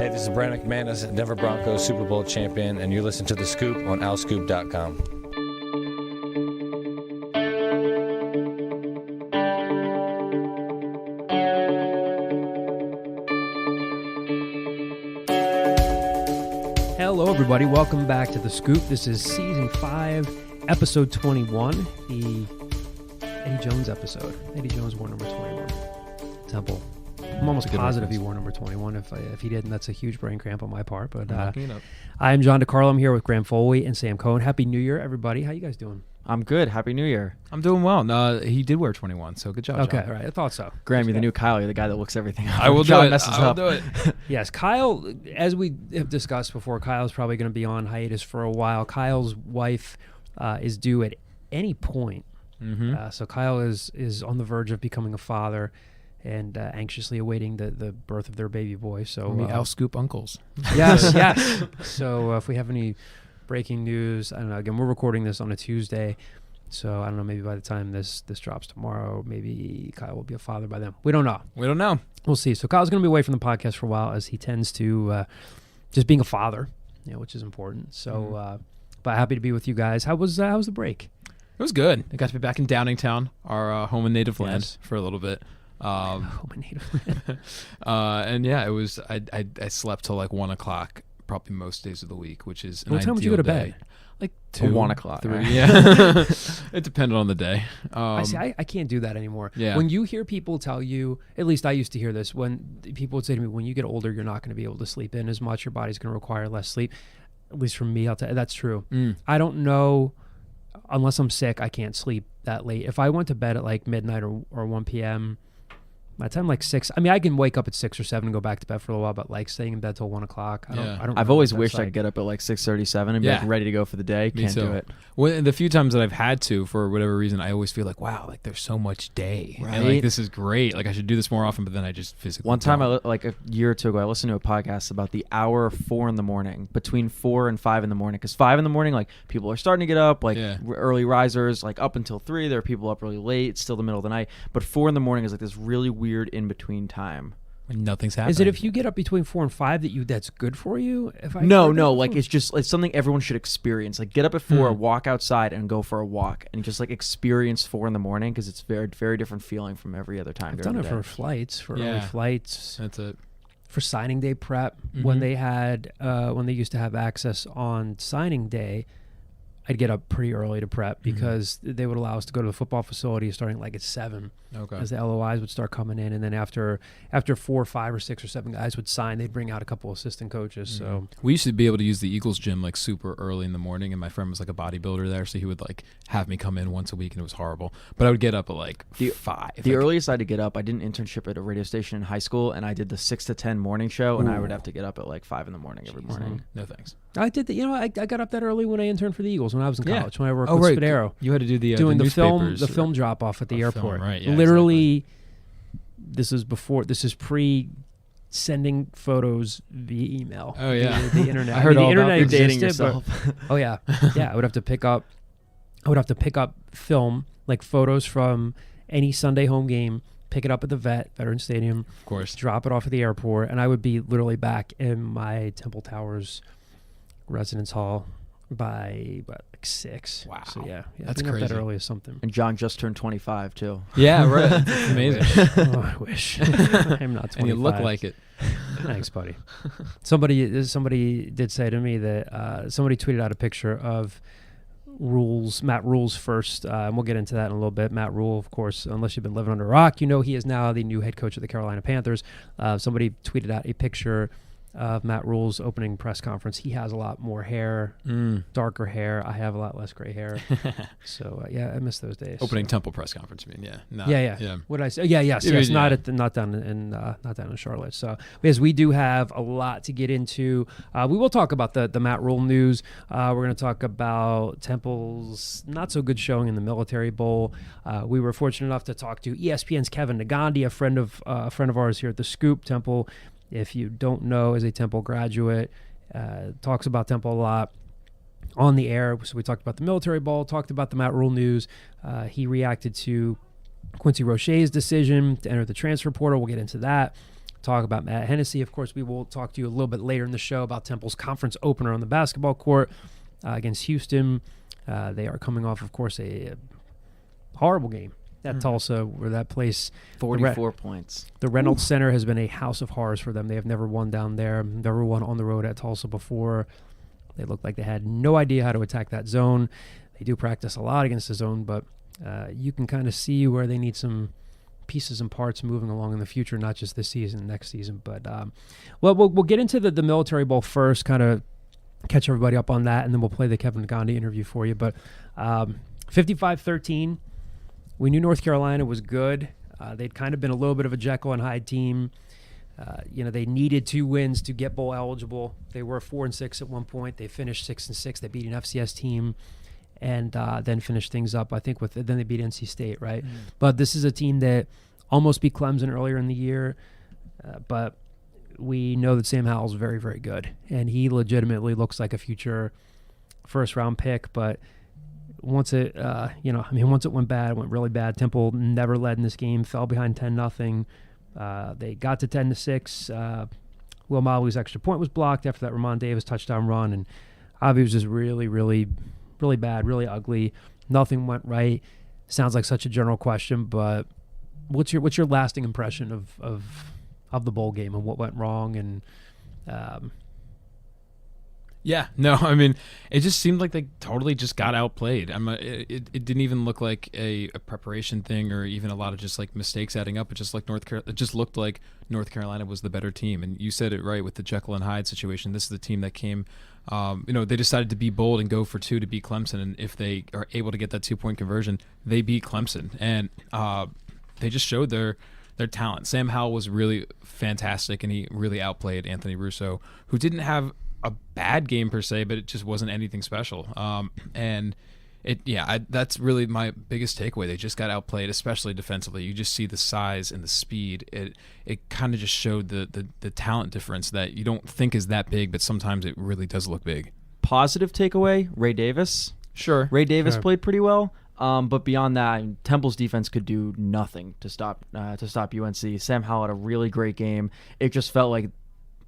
Hey, this is Brandon McManus, Denver Broncos Super Bowl champion, and you're listening to The Scoop on alscoop.com. Hello, everybody. Welcome back to The Scoop. This is Season 5, Episode 21, the Eddie Jones episode. Eddie Jones wore number 21. Temple. I'm almost positive he wore number 21. If he didn't, that's a huge brain cramp on my part. But I'm John DeCarlo. I'm here with Graham Foley and Sam Cohen. Happy New Year, everybody. How you guys doing? I'm good. Happy New Year. I'm doing well. No, he did wear 21, so good job, Okay, John. all right. I thought so. Graham, you're the new Kyle. You're the guy that looks everything up. I will John do it. messes I will up. do it. Yes, Kyle, as we have discussed before, Kyle's probably going to be on hiatus for a while. Kyle's wife is due at any point. Mm-hmm. So Kyle is on the verge of becoming a father and anxiously awaiting the birth of their baby boy. So Al Scoop uncles. Yes, yes. So if we have any breaking news, I don't know. Again, we're recording this on a Tuesday, so I don't know. Maybe by the time this drops tomorrow, maybe Kyle will be a father by then. We don't know. We'll see. So Kyle's going to be away from the podcast for a while, as he tends to just being a father, which is important. So, but happy to be with you guys. How was the break? It was good. I got to be back in Downingtown, our home and native land, for a little bit. Home and native land. And yeah, it was. I slept till like 1 o'clock, probably most days of the week, which is What time would you go to bed? Like 2, 1 o'clock. 3. Right? Yeah, it depended on the day. I can't do that anymore. Yeah. When you hear people tell you, at least I used to hear this, when people would say to me, when you get older, you're not going to be able to sleep in as much. Your body's going to require less sleep. At least for me, I'll tell you, that's true. I don't know, unless I'm sick, I can't sleep that late. If I went to bed at like midnight or 1 p.m., by the time like 6, I mean, I can wake up at 6 or 7 and go back to bed for a little while, but like staying in bed till 1 o'clock, I don't. I've always wished I could get up at like 6:37 and be like ready to go for the day. Me Can't too. do it. Well, the few times that I've had to, for whatever reason, I always feel like, wow, like there's so much day. Right. And like this is great. Like I should do this more often, but then I just physically One time, don't. like a year or two ago, I listened to a podcast about the hour 4 in the morning, between 4 and 5 in the morning. Because 5 in the morning, like people are starting to get up, like early risers, like up until 3. There are people up really late. It's still the middle of the night. But 4 in the morning is like this really weird in between time. When nothing's happening. Is it if you get up between 4 and 5 that's good for you? No, like it's something everyone should experience. Like get up at 4, walk outside, and go for a walk, and just like experience 4 in the morning, because it's very, very different feeling from every other time. I've done it for flights, early flights. That's it. For signing day prep, when they used to have access on signing day, I'd get up pretty early to prep because they would allow us to go to the football facility starting like at 7. Okay. As the LOIs would start coming in, and then after 4, 5, or 6 or 7 guys would sign, they'd bring out a couple assistant coaches. So we used to be able to use the Eagles gym like super early in the morning, and my friend was like a bodybuilder there, so he would like have me come in once a week, and it was horrible. But I would get up at like 5. The earliest I had to get up, I did an internship at a radio station in high school, and I did the 6 to 10 morning show, and I would have to get up at like 5 in the morning every morning. No thanks. I did that. I got up that early when I interned for the Eagles when I was in college. When I worked with with Spadero. You had to do doing the film drop off at the airport. Right? Yeah, literally. Exactly. This is pre sending photos via email. Oh yeah, the internet. I heard all internet about dating yourself. Oh yeah, yeah. I would have to pick up film, like photos from any Sunday home game, pick it up at the Veterans Stadium, of course, drop it off at the airport, and I would be literally back in my Temple Towers residence hall by like 6. Wow. So yeah, that's being crazy. Up that early is something. And John just turned 25 too. Yeah, right. It's amazing. I wish. I'm not 25. And you look like it. Thanks, buddy. Somebody did say to me that somebody tweeted out a picture of Matt Rhule's first, and we'll get into that in a little bit. Matt Rhule, of course, unless you've been living under a rock, he is now the new head coach of the Carolina Panthers. Somebody tweeted out a picture of Matt Rhule's opening press conference. He has a lot more hair, darker hair. I have a lot less gray hair. So I miss those days. Opening Temple press conference, I mean, yeah. What did I say? Yes. Not down in Charlotte. So because we do have a lot to get into, we will talk about the Matt Rhule news. We're going to talk about Temple's not so good showing in the Military Bowl. We were fortunate enough to talk to ESPN's Kevin Negandhi, a friend of ours here at the Scoop. Temple, if you don't know, is a Temple graduate, talks about Temple a lot on the air. So we talked about the Military Bowl, talked about the Matt Rhule news. He reacted to Quincy Roche's decision to enter the transfer portal. We'll get into that. talk about Matt Hennessy. Of course, we will talk to you a little bit later in the show about Temple's conference opener on the basketball court against Houston. They are coming off, of course, a horrible game at Tulsa, where that place, 44 points. The Reynolds Center has been a house of horrors for them. They have never won down there, never won on the road at Tulsa before. They looked like they had no idea how to attack that zone. They do practice a lot against the zone, but you can kind of see where they need some pieces and parts moving along in the future, not just this season, next season. But we'll get into the Military Bowl first, kind of catch everybody up on that, and then we'll play the Kevin Negandhi interview for you. But 55-13, we knew North Carolina was good. They'd kind of been a little bit of a Jekyll and Hyde team. They needed 2 wins to get bowl eligible. They were 4-6 at one point. They finished 6-6. They beat an FCS team, and then finished things up, I think, then they beat NC State, right? But this is a team that almost beat Clemson earlier in the year, but we know that Sam Howell's very, very good, and he legitimately looks like a future first-round pick. But once it, once it went bad, it went really bad. Temple never led in this game, fell behind 10-0. They got to 10-6. Will Mallory's extra point was blocked after that Ramon Davis touchdown run, and Avi was just really, really, really bad, really ugly. Nothing went right. Sounds like such a general question, but what's your lasting impression of the bowl game and what went wrong? And it just seemed like they totally just got outplayed. It didn't even look like a preparation thing or even a lot of just like mistakes adding up. It just looked like North Carolina was the better team. And you said it right with the Jekyll and Hyde situation. This is the team that came. They decided to be bold and go for 2 to beat Clemson. And if they are able to get that 2-point conversion, they beat Clemson. And they just showed their talent. Sam Howell was really fantastic, and he really outplayed Anthony Russo, who didn't have a bad game per se, but it just wasn't anything special. That's really my biggest takeaway. They just got outplayed, especially defensively. You just see the size and the speed. It kind of just showed the talent difference that you don't think is that big, but sometimes it really does look big. Positive takeaway, Ray Davis. Sure. Ray Davis played pretty well. But beyond that, Temple's defense could do nothing to stop UNC. Sam Howell had a really great game. It just felt like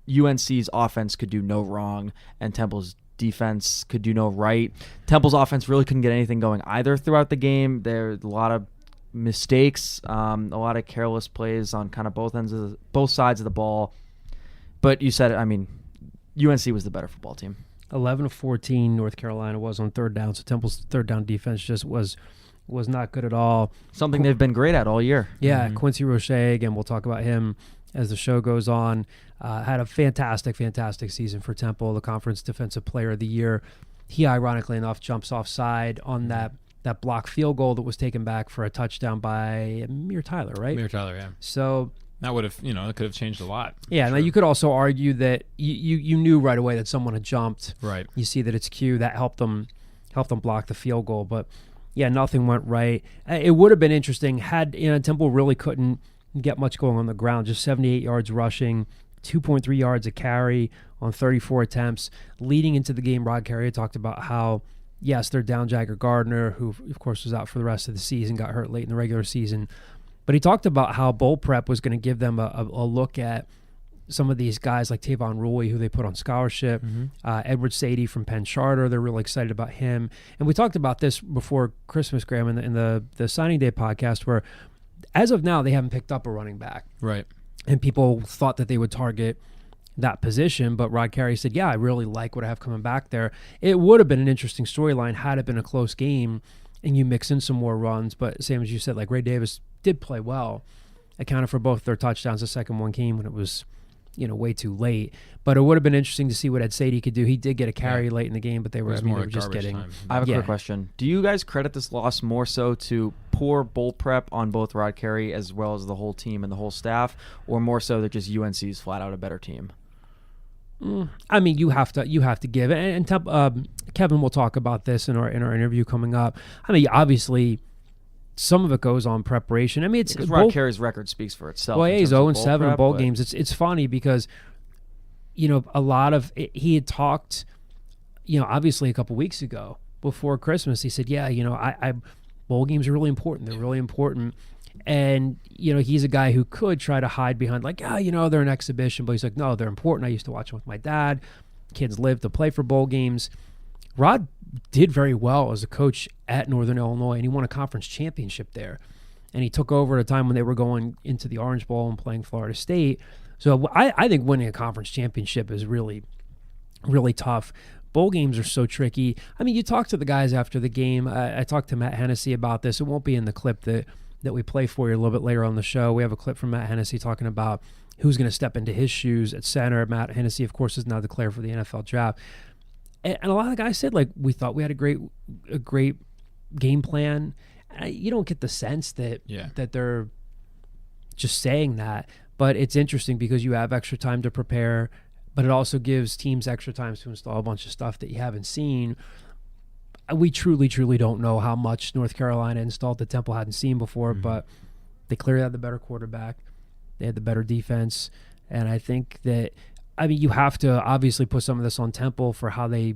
UNC's offense could do no wrong, and Temple's defense could do no right. Temple's offense really couldn't get anything going either throughout the game. There's a lot of mistakes, a lot of careless plays on kind of both sides of the ball. But you said it. UNC was the better football team. 11-14 North Carolina was on third down, so Temple's third down defense just was not good at all. Something they've been great at all year. Yeah, Quincy Roche, again, we'll talk about him as the show goes on. Had a fantastic season for Temple, the Conference Defensive Player of the Year. He, ironically enough, jumps offside on that block field goal that was taken back for a touchdown by Amir Tyler, right? Amir Tyler, yeah. So that would have, it could have changed a lot. Yeah, now you could also argue that you knew right away that someone had jumped. Right. You see that it's Q. That helped them block the field goal. But, yeah, nothing went right. It would have been interesting had Temple really couldn't get much going on the ground. Just 78 yards rushing, 2.3 yards a carry on 34 attempts. Leading into the game, Rod Carrier talked about how, yes, they're down Jagger Gardner, who, of course, was out for the rest of the season, got hurt late in the regular season. But he talked about how bowl prep was going to give them a look at some of these guys like Tavon Rhule, who they put on scholarship, Edward Sadie from Penn Charter. They're really excited about him. And we talked about this before Christmas, Graham, in the signing day podcast, where as of now, they haven't picked up a running back. Right. And people thought that they would target that position, but Rod Carey said, yeah, I really like what I have coming back there. It would have been an interesting storyline had it been a close game and you mix in some more runs. But same as you said, like Ray Davis did play well, accounted for both their touchdowns. The second one came when it was, way too late. But it would have been interesting to see what Ed Sadie could do. He did get a carry late in the game, but they were just getting. Time. I have a quick question. Do you guys credit this loss more so to poor bowl prep on both Rod Carey as well as the whole team and the whole staff, or more so that just UNC's flat out a better team? You have to give it, and Kevin will talk about this in our interview coming up. Obviously, some of it goes on preparation. It's Rod Carey's record speaks for itself. Well, he's 0-7 in bowl games. It's funny because a lot of it, he had talked, obviously a couple weeks ago before Christmas. He said, "Yeah, I bowl games are really important. They're really important." And, he's a guy who could try to hide behind like, they're an exhibition. But he's like, no, they're important. I used to watch them with my dad. Kids live to play for bowl games. Rod did very well as a coach at Northern Illinois, and he won a conference championship there. And he took over at a time when they were going into the Orange Bowl and playing Florida State. So I think winning a conference championship is really, really tough. Bowl games are so tricky. I mean, you talk to the guys after the game. I talked to Matt Hennessy about this. It won't be in the clip that we play for you a little bit later on the show. We have a clip from Matt Hennessy talking about who's going to step into his shoes at center. Matt Hennessy, of course, is now declared for the NFL draft. And a lot of the guys said, like, we thought we had a great game plan. You don't get the sense that they're just saying that. But it's interesting because you have extra time to prepare, but it also gives teams extra time to install a bunch of stuff that you haven't seen. We truly, truly don't know how much North Carolina installed that Temple hadn't seen before, but they clearly had the better quarterback. They had the better defense. And I think that, you have to obviously put some of this on Temple for how they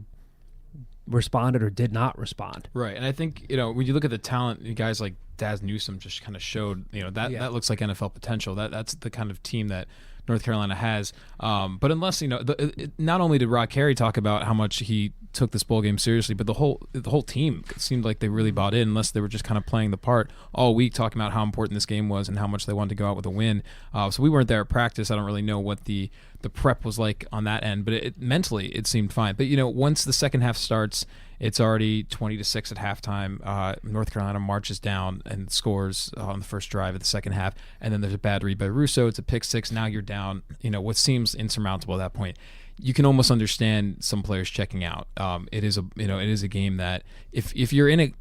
responded or did not respond. Right. And I think, when you look at the talent, guys like Daz Newsome just kind of showed, that looks like NFL potential. That's the kind of team that North Carolina has. But unless, not only did Rod Carey talk about how much he took this bowl game seriously, but the whole team, it seemed like they really bought in, unless they were just kind of playing the part all week, talking about how important this game was and how much they wanted to go out with a win. So we weren't there at practice. I don't really know what the prep was like on that end, but mentally it seemed fine. But once the second half starts, it's already 20-6 at halftime. North Carolina marches down and scores on the first drive of the second half, and then there's a bad read by Russo. It's a pick six. Now you're down. What seems insurmountable at that point. You can almost understand some players checking out. It is a game that if you're in it,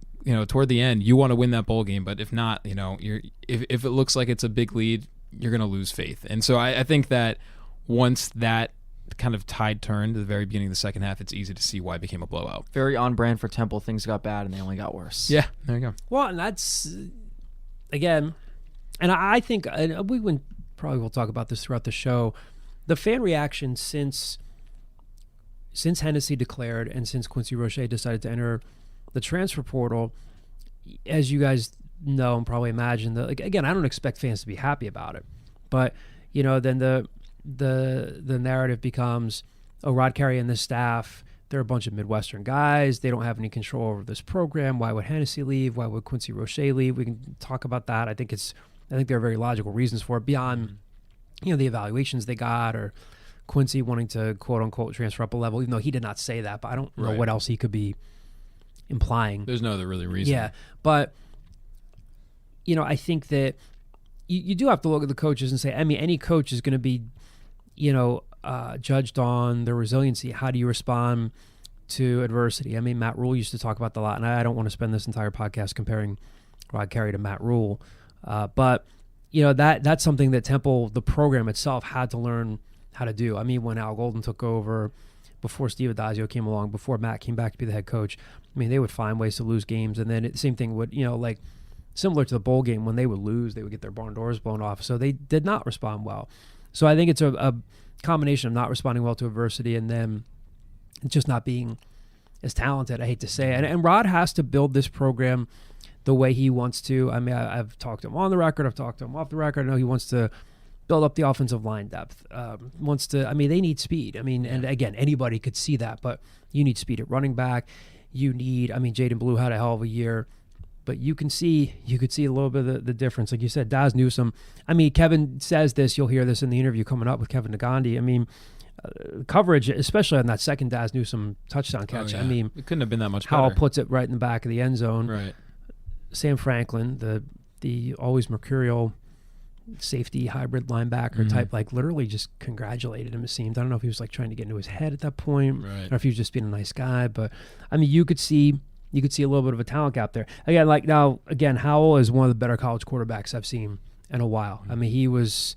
toward the end, you want to win that bowl game. But if not, if it looks like it's a big lead, you're going to lose faith. And so I think that once that kind of tide turned at the very beginning of the second half, it's easy to see why it became a blowout. Very on brand for Temple. Things got bad and they only got worse. Yeah, there you go. Well, and that's, again, and I think probably we'll talk about this throughout the show. The fan reaction since Hennessy declared and since Quincy Roche decided to enter the transfer portal, as you guys know and probably imagine, again, I don't expect fans to be happy about it, but then the narrative becomes, Rod Carey and the staff, they're a bunch of Midwestern guys. They don't have any control over this program. Why would Hennessy leave? Why would Quincy Roche leave? We can talk about that. I think there are very logical reasons for it beyond, the evaluations they got or Quincy wanting to quote unquote transfer up a level, even though he did not say that, but I don't know what else he could be implying. There's no other really reason. Yeah. But, I think that you do have to look at the coaches and say, any coach is going to be, judged on their resiliency. How do you respond to adversity? Matt Rhule used to talk about that a lot, and I don't want to spend this entire podcast comparing Rod Carey to Matt Rhule. But, that's something that Temple, the program itself, had to learn how to do. When Al Golden took over, before Steve Adazio came along, before Matt came back to be the head coach, they would find ways to lose games. And then the same thing would, similar to the bowl game, when they would lose, they would get their barn doors blown off. So they did not respond well. So I think it's a combination of not responding well to adversity and then just not being as talented, I hate to say it. And Rod has to build this program the way he wants to. I've talked to him on the record. I've talked to him off the record. I know he wants to build up the offensive line depth. They need speed. And again, anybody could see that, but you need speed at running back. You need, Jaden Blue had a hell of a year, but you could see a little bit of the difference. Like you said, Daz Newsome. Kevin says this, you'll hear this in the interview coming up with Kevin Negandhi. Coverage, especially on that second Daz Newsome touchdown catch. Oh, yeah. It couldn't have been that much better. Howell puts it right in the back of the end zone. Right. Sam Franklin, the always mercurial safety hybrid linebacker type, literally just congratulated him, it seemed. I don't know if he was trying to get into his head at that point, or if he was just being a nice guy, but you could see a little bit of a talent gap there. Again, Howell is one of the better college quarterbacks I've seen in a while. He was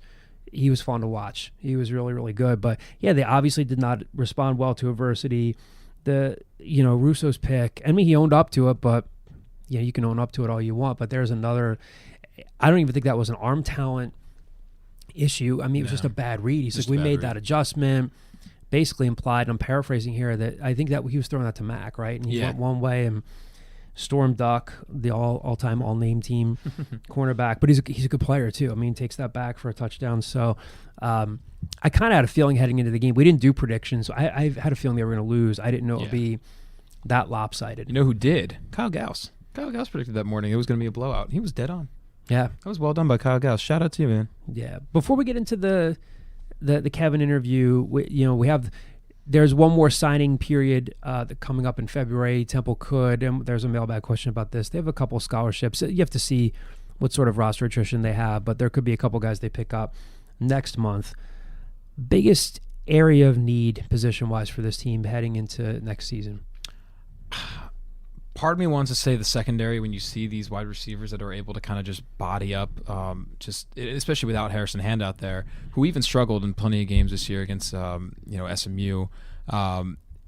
fun to watch. He was really, really good, but yeah, they obviously did not respond well to adversity. Russo's pick, he owned up to it, but you can own up to it all you want, but there's another. I don't even think that was an arm talent issue. It was just a bad read. He's we made that adjustment. Basically implied, and I'm paraphrasing here, that I think that he was throwing that to Mac, right? And he went one way, and Storm Duck, the all-time all-name team cornerback, but he's a good player too. I mean, takes that back for a touchdown. So I kind of had a feeling heading into the game. We didn't do predictions. I had a feeling they were going to lose. I didn't know it would be that lopsided. You know who did? Kyle Gauss. Kyle Gauss predicted that morning it was going to be a blowout. He was dead on. Yeah, that was well done by Kyle Gauss. Shout out to you, man. Yeah. Before we get into the Kevin interview, there's one more signing period coming up in February. Temple could, and there's a mailbag question about this. They have a couple of scholarships. You have to see what sort of roster attrition they have, but there could be a couple guys they pick up next month. Biggest area of need position-wise for this team heading into next season? Part of me wants to say the secondary when you see these wide receivers that are able to kind of just body up, especially without Harrison Hand out there, who even struggled in plenty of games this year against SMU.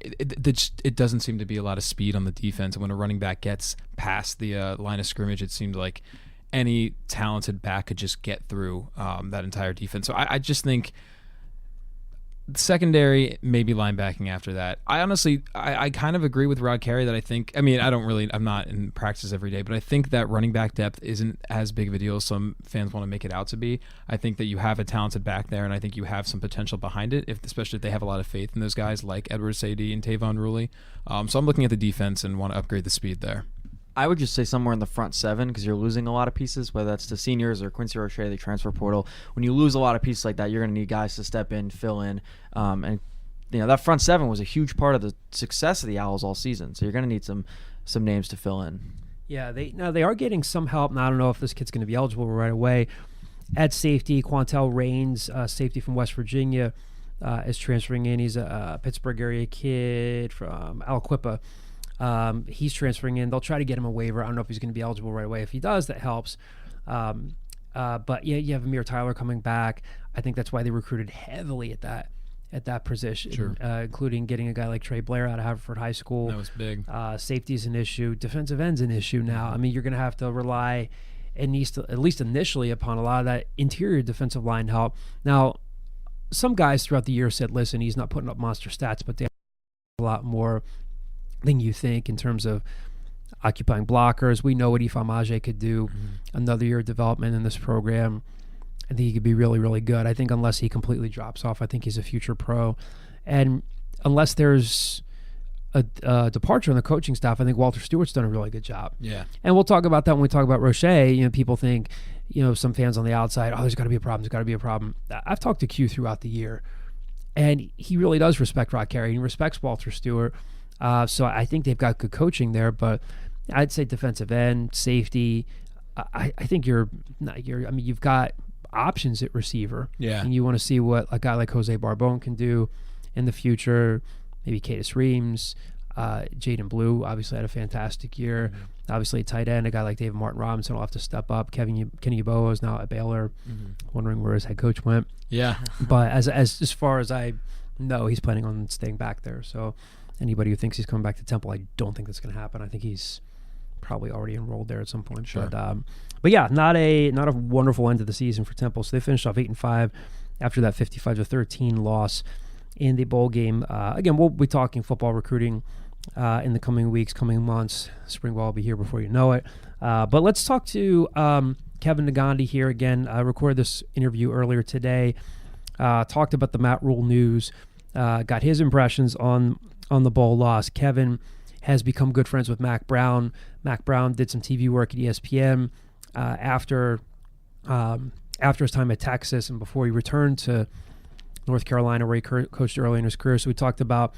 It doesn't seem to be a lot of speed on the defense, and when a running back gets past the line of scrimmage, it seemed like any talented back could just get through that entire defense. So I just think secondary, maybe linebacking after that. I honestly kind of agree with Rod Carey that I'm not in practice every day, but I think that running back depth isn't as big of a deal as some fans want to make it out to be. I think that you have a talented back there, and I think you have some potential behind it, especially if they have a lot of faith in those guys like Edward Sadie and Tavon Rhule. So I'm looking at the defense and want to upgrade the speed there. I would just say somewhere in the front seven because you're losing a lot of pieces, whether that's the seniors or Quincy Roche, the transfer portal. When you lose a lot of pieces like that, you're going to need guys to step in, fill in. And that front seven was a huge part of the success of the Owls all season. So you're going to need some names to fill in. Yeah, they are getting some help. Now, I don't know if this kid's going to be eligible right away. At safety, Quantel Rains, safety from West Virginia, is transferring in. He's a Pittsburgh area kid from Aliquippa. He's transferring in. They'll try to get him a waiver. I don't know if he's going to be eligible right away. If he does, that helps. But you have Amir Tyler coming back. I think that's why they recruited heavily at that position, sure. Including getting a guy like Trey Blair out of Haverford High School. That was big. Safety's an issue. Defensive end's an issue now. I mean, you're going to have to rely at least initially upon a lot of that interior defensive line help. Now, some guys throughout the year said, listen, he's not putting up monster stats, but they have a lot more than you think in terms of occupying blockers. We know what Ifeanyi Maje could do. Another year of development in this program. I think he could be really, really good. I think unless he completely drops off, I think he's a future pro. And unless there's a departure in the coaching staff, I think Walter Stewart's done a really good job. Yeah. And we'll talk about that when we talk about Roche. People think, some fans on the outside, there's got to be a problem. There's got to be a problem. I've talked to Q throughout the year, and he really does respect Rod Carey. He respects Walter Stewart. So I think they've got good coaching there, but I'd say defensive end, safety. I think you've got options at receiver. Yeah. And you want to see what a guy like Jose Barbone can do in the future. Maybe Cadis Reams, Jaden Blue obviously had a fantastic year. Obviously, tight end, a guy like David Martin Robinson will have to step up. Kenny Yeboah is now at Baylor, wondering where his head coach went. Yeah. But as far as I know, he's planning on staying back there. So anybody who thinks he's coming back to Temple, I don't think that's going to happen. I think he's probably already enrolled there at some point. Sure. But yeah, not a wonderful end to the season for Temple. So they finished off 8-5 after that 55-13 loss in the bowl game. Again, we'll be talking football recruiting in the coming weeks, coming months. Spring ball will be here before you know it. But let's talk to Kevin Negandhi here again. I recorded this interview earlier today. Talked about the Matt Rhule news. Got his impressions on the bowl loss. Kevin has become good friends with Mac Brown. Mac Brown did some TV work at ESPN after his time at Texas and before he returned to North Carolina, where he coached early in his career. So we talked about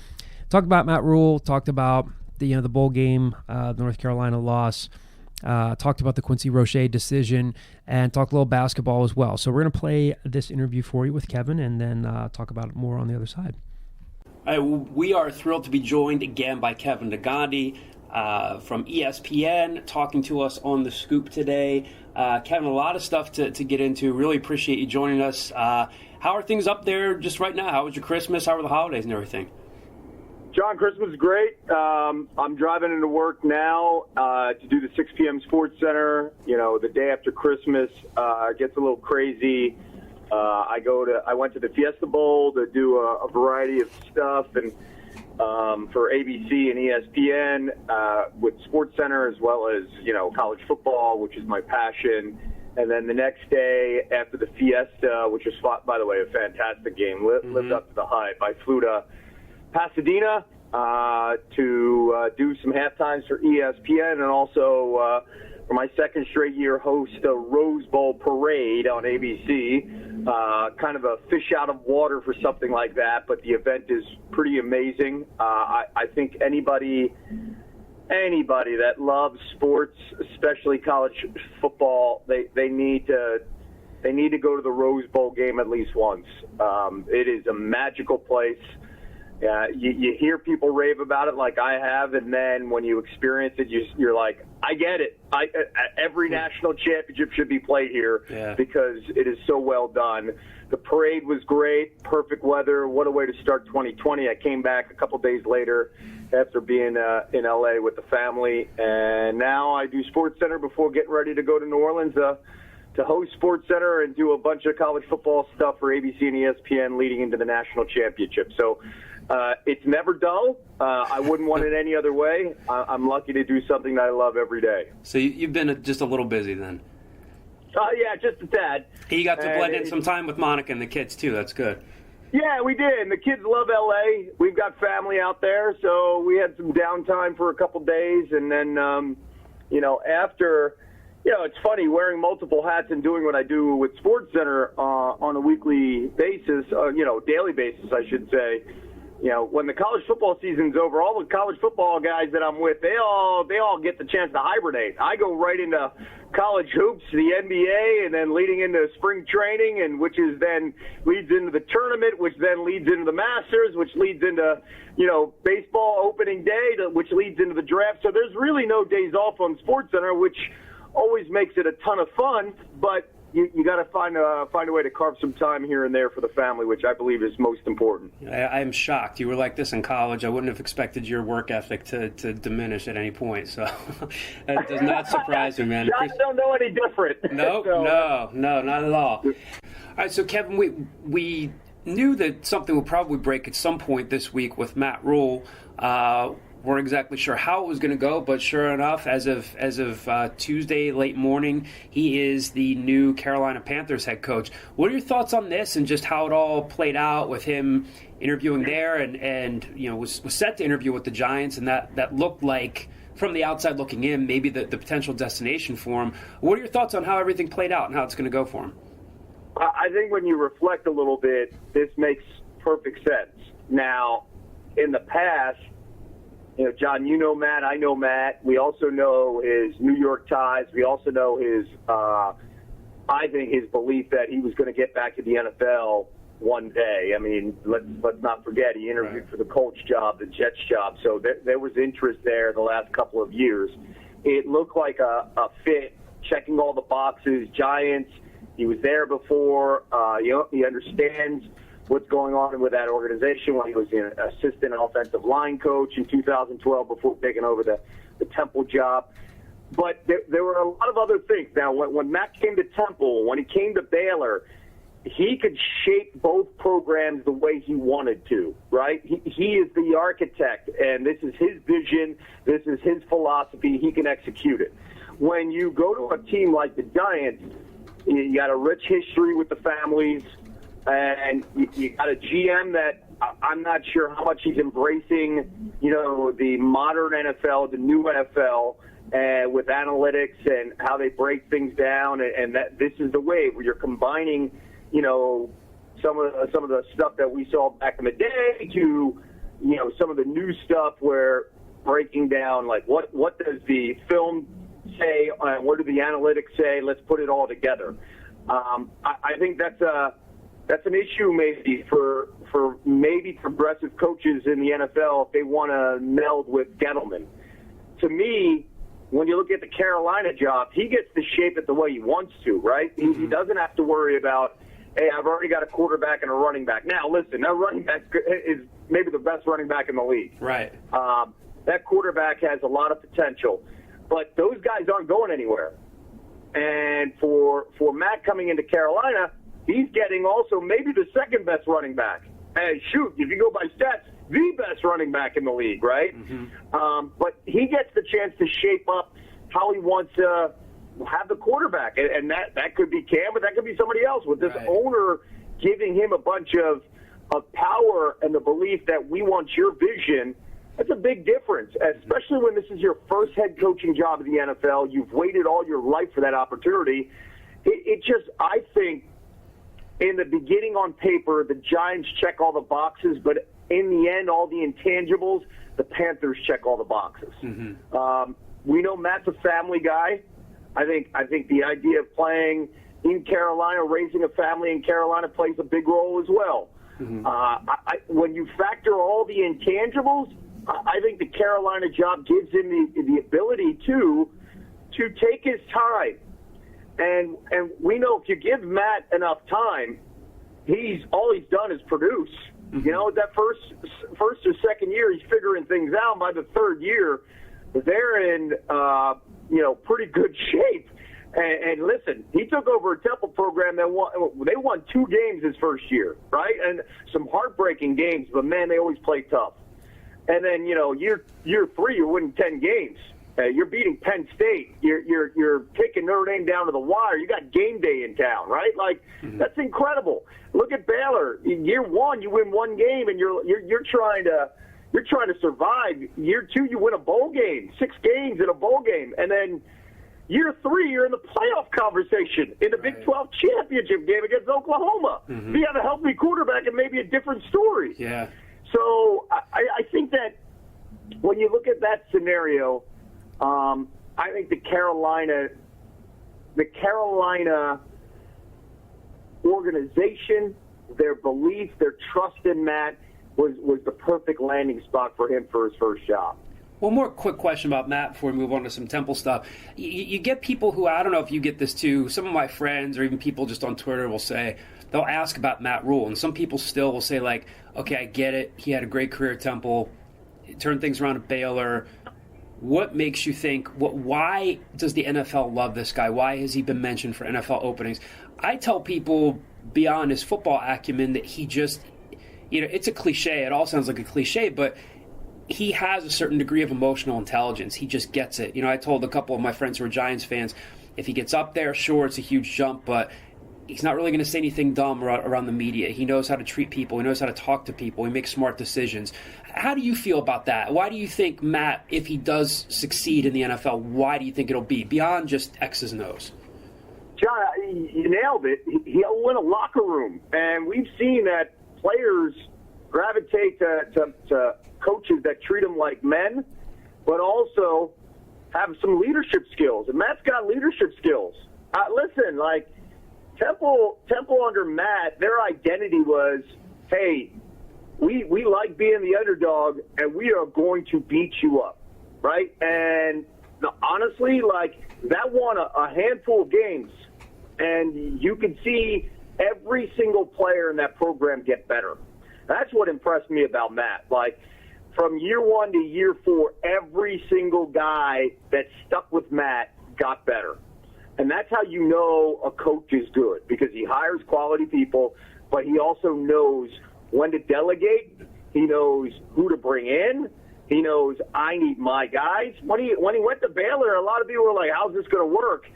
Matt Rhule, talked about the bowl game, the North Carolina loss, talked about the Quincy Roche decision, and talked a little basketball as well. So we're going to play this interview for you with Kevin and then talk about it more on the other side. We are thrilled to be joined again by Kevin Negandhi from ESPN, talking to us on The Scoop today. Kevin, a lot of stuff to get into. Really appreciate you joining us. How are things up there just right now? How was your Christmas? How were the holidays and everything? John, Christmas is great. I'm driving into work now to do the 6 p.m. Sports Center. The day after Christmas gets a little crazy. I went to the Fiesta Bowl to do a variety of stuff, and for ABC and ESPN with SportsCenter, as well as, college football, which is my passion. And then the next day after the Fiesta, which was, by the way, a fantastic game, lived up to the hype. I flew to Pasadena to do some halftimes for ESPN, and also for my second straight year host a Rose Bowl parade on ABC. Kind of a fish out of water for something like that, but the event is pretty amazing. I think anybody that loves sports, especially college football, they need to go to the Rose Bowl game at least once. It is a magical place. You hear people rave about it like I have, and then when you experience it, you're like, I get it. Every national championship should be played here because it is so well done. The parade was great, perfect weather. What a way to start 2020. I came back a couple days later after being in LA with the family, and now I do SportsCenter before getting ready to go to New Orleans to host SportsCenter and do a bunch of college football stuff for ABC and ESPN leading into the national championship. So it's never dull. I wouldn't want it any other way. I'm lucky to do something that I love every day. So you've been just a little busy then? Yeah, just a tad. You got to blend in some time with Monica and the kids, too. That's good. Yeah, we did. And the kids love L.A. We've got family out there, so we had some downtime for a couple days. And then, after, it's funny, wearing multiple hats and doing what I do with SportsCenter on a weekly basis, daily basis, I should say. When the college football season's over, all the college football guys that I'm with, they all get the chance to hibernate. I go right into college hoops, the NBA, and then leading into spring training, and which is then leads into the tournament, which then leads into the Masters, which leads into, baseball opening day, which leads into the draft. So there's really no days off on SportsCenter, which always makes it a ton of fun, but you got to find a way to carve some time here and there for the family, which I believe is most important. I'm shocked. You were like this in college. I wouldn't have expected your work ethic to diminish at any point. So that does not surprise me, man. I don't know any different. No, not at all. All right, so Kevin, we knew that something would probably break at some point this week with Matt Rhule. Weren't exactly sure how it was going to go, but sure enough, as of Tuesday late morning, he is the new Carolina Panthers head coach. What are your thoughts on this and just how it all played out with him interviewing there and was set to interview with the Giants, and that looked like, from the outside looking in, maybe the potential destination for him. What are your thoughts on how everything played out and how it's going to go for him? I think when you reflect a little bit, this makes perfect sense. Now, in the past, John, Matt, I know Matt. We also know his New York ties. We also know his belief that he was going to get back to the NFL one day. I mean, let's not forget, he interviewed for the Colts job, the Jets job. So there was interest there the last couple of years. It looked like a fit, checking all the boxes. Giants, he was there before. He understands what's going on with that organization when he was an assistant offensive line coach in 2012 before taking over the Temple job. But there were a lot of other things. Now, when Matt came to Temple, when he came to Baylor, he could shape both programs the way he wanted to, right? He is the architect, and this is his vision. This is his philosophy. He can execute it. When you go to a team like the Giants, you got a rich history with the families, and you got a GM that I'm not sure how much he's embracing, the modern NFL, the new NFL, with analytics and how they break things down, and that this is the way where you're combining, some of the stuff that we saw back in the day to, some of the new stuff where breaking down like what does the film say, what do the analytics say? Let's put it all together. I think that's an issue maybe for maybe progressive coaches in the NFL if they want to meld with Gettleman. To me, when you look at the Carolina job, he gets to shape it the way he wants to, right? He doesn't have to worry about, hey, I've already got a quarterback and a running back. Now, listen, that running back is maybe the best running back in the league. Right. That quarterback has a lot of potential, but those guys aren't going anywhere. And for Matt coming into Carolina, he's getting also maybe the second best running back. And shoot, if you go by stats, the best running back in the league, right? But he gets the chance to shape up how he wants to have the quarterback, and that could be Cam, but that could be somebody else. With this owner giving him a bunch of power and the belief that we want your vision, that's a big difference, especially when this is your first head coaching job in the NFL. You've waited all your life for that opportunity. It just, I think, in the beginning on paper, the Giants check all the boxes, but in the end, all the intangibles, the Panthers check all the boxes. We know Matt's a family guy. I think the idea of playing in Carolina, raising a family in Carolina, plays a big role as well. When you factor all the intangibles, I think the Carolina job gives him the ability to take his time. And we know if you give Matt enough time, all he's done is produce. You know, that first or second year, he's figuring things out. By the third year, they're in pretty good shape. And listen, he took over a Temple program that they won 2 games his first year, right? And some heartbreaking games, but man, they always play tough. And then year 3, you're winning 10 games. You're beating Penn State. You're taking Notre Dame down to the wire. You got game day in town, right? Like that's incredible. Look at Baylor. In year 1, you win 1 game, and you're trying to survive. Year 2, you win a bowl game, 6 games in a bowl game, and then year 3, you're in the playoff conversation in the Big 12 championship game against Oklahoma. If you have a healthy quarterback, it may be a different story. Yeah. So I think that when you look at that scenario, I think the Carolina organization, their belief, their trust in Matt was the perfect landing spot for him for his first job. One more quick question about Matt before we move on to some Temple stuff. You get people who, I don't know if you get this too, some of my friends or even people just on Twitter will say, they'll ask about Matt Rhule, and some people still will say, like, okay, I get it. He had a great career at Temple, turned things around at Baylor. What makes you think, why does the NFL love this guy? Why has he been mentioned for NFL openings? I tell people beyond his football acumen that he just, it's a cliche. It all sounds like a cliche, but he has a certain degree of emotional intelligence. He just gets it. I told a couple of my friends who are Giants fans, if he gets up there, sure, it's a huge jump, but he's not really going to say anything dumb around the media. He knows how to treat people. He knows how to talk to people. He makes smart decisions. How do you feel about that? Why do you think Matt, if he does succeed in the NFL, why do you think it'll be beyond just X's and O's? John, you nailed it. He'll win a locker room, and we've seen that players gravitate to coaches that treat them like men, but also have some leadership skills. And Matt's got leadership skills. Listen, like Temple under Matt, their identity was, hey, we like being the underdog, and we are going to beat you up, right? And honestly, like that won a handful of games, and you could see every single player in that program get better. That's what impressed me about Matt. Like, from year 1 to year 4, every single guy that stuck with Matt got better. And that's how you know a coach is good, because he hires quality people, but he also knows when to delegate. He knows who to bring in. He knows, I need my guys. When he went to Baylor, a lot of people were like, how's this going to work?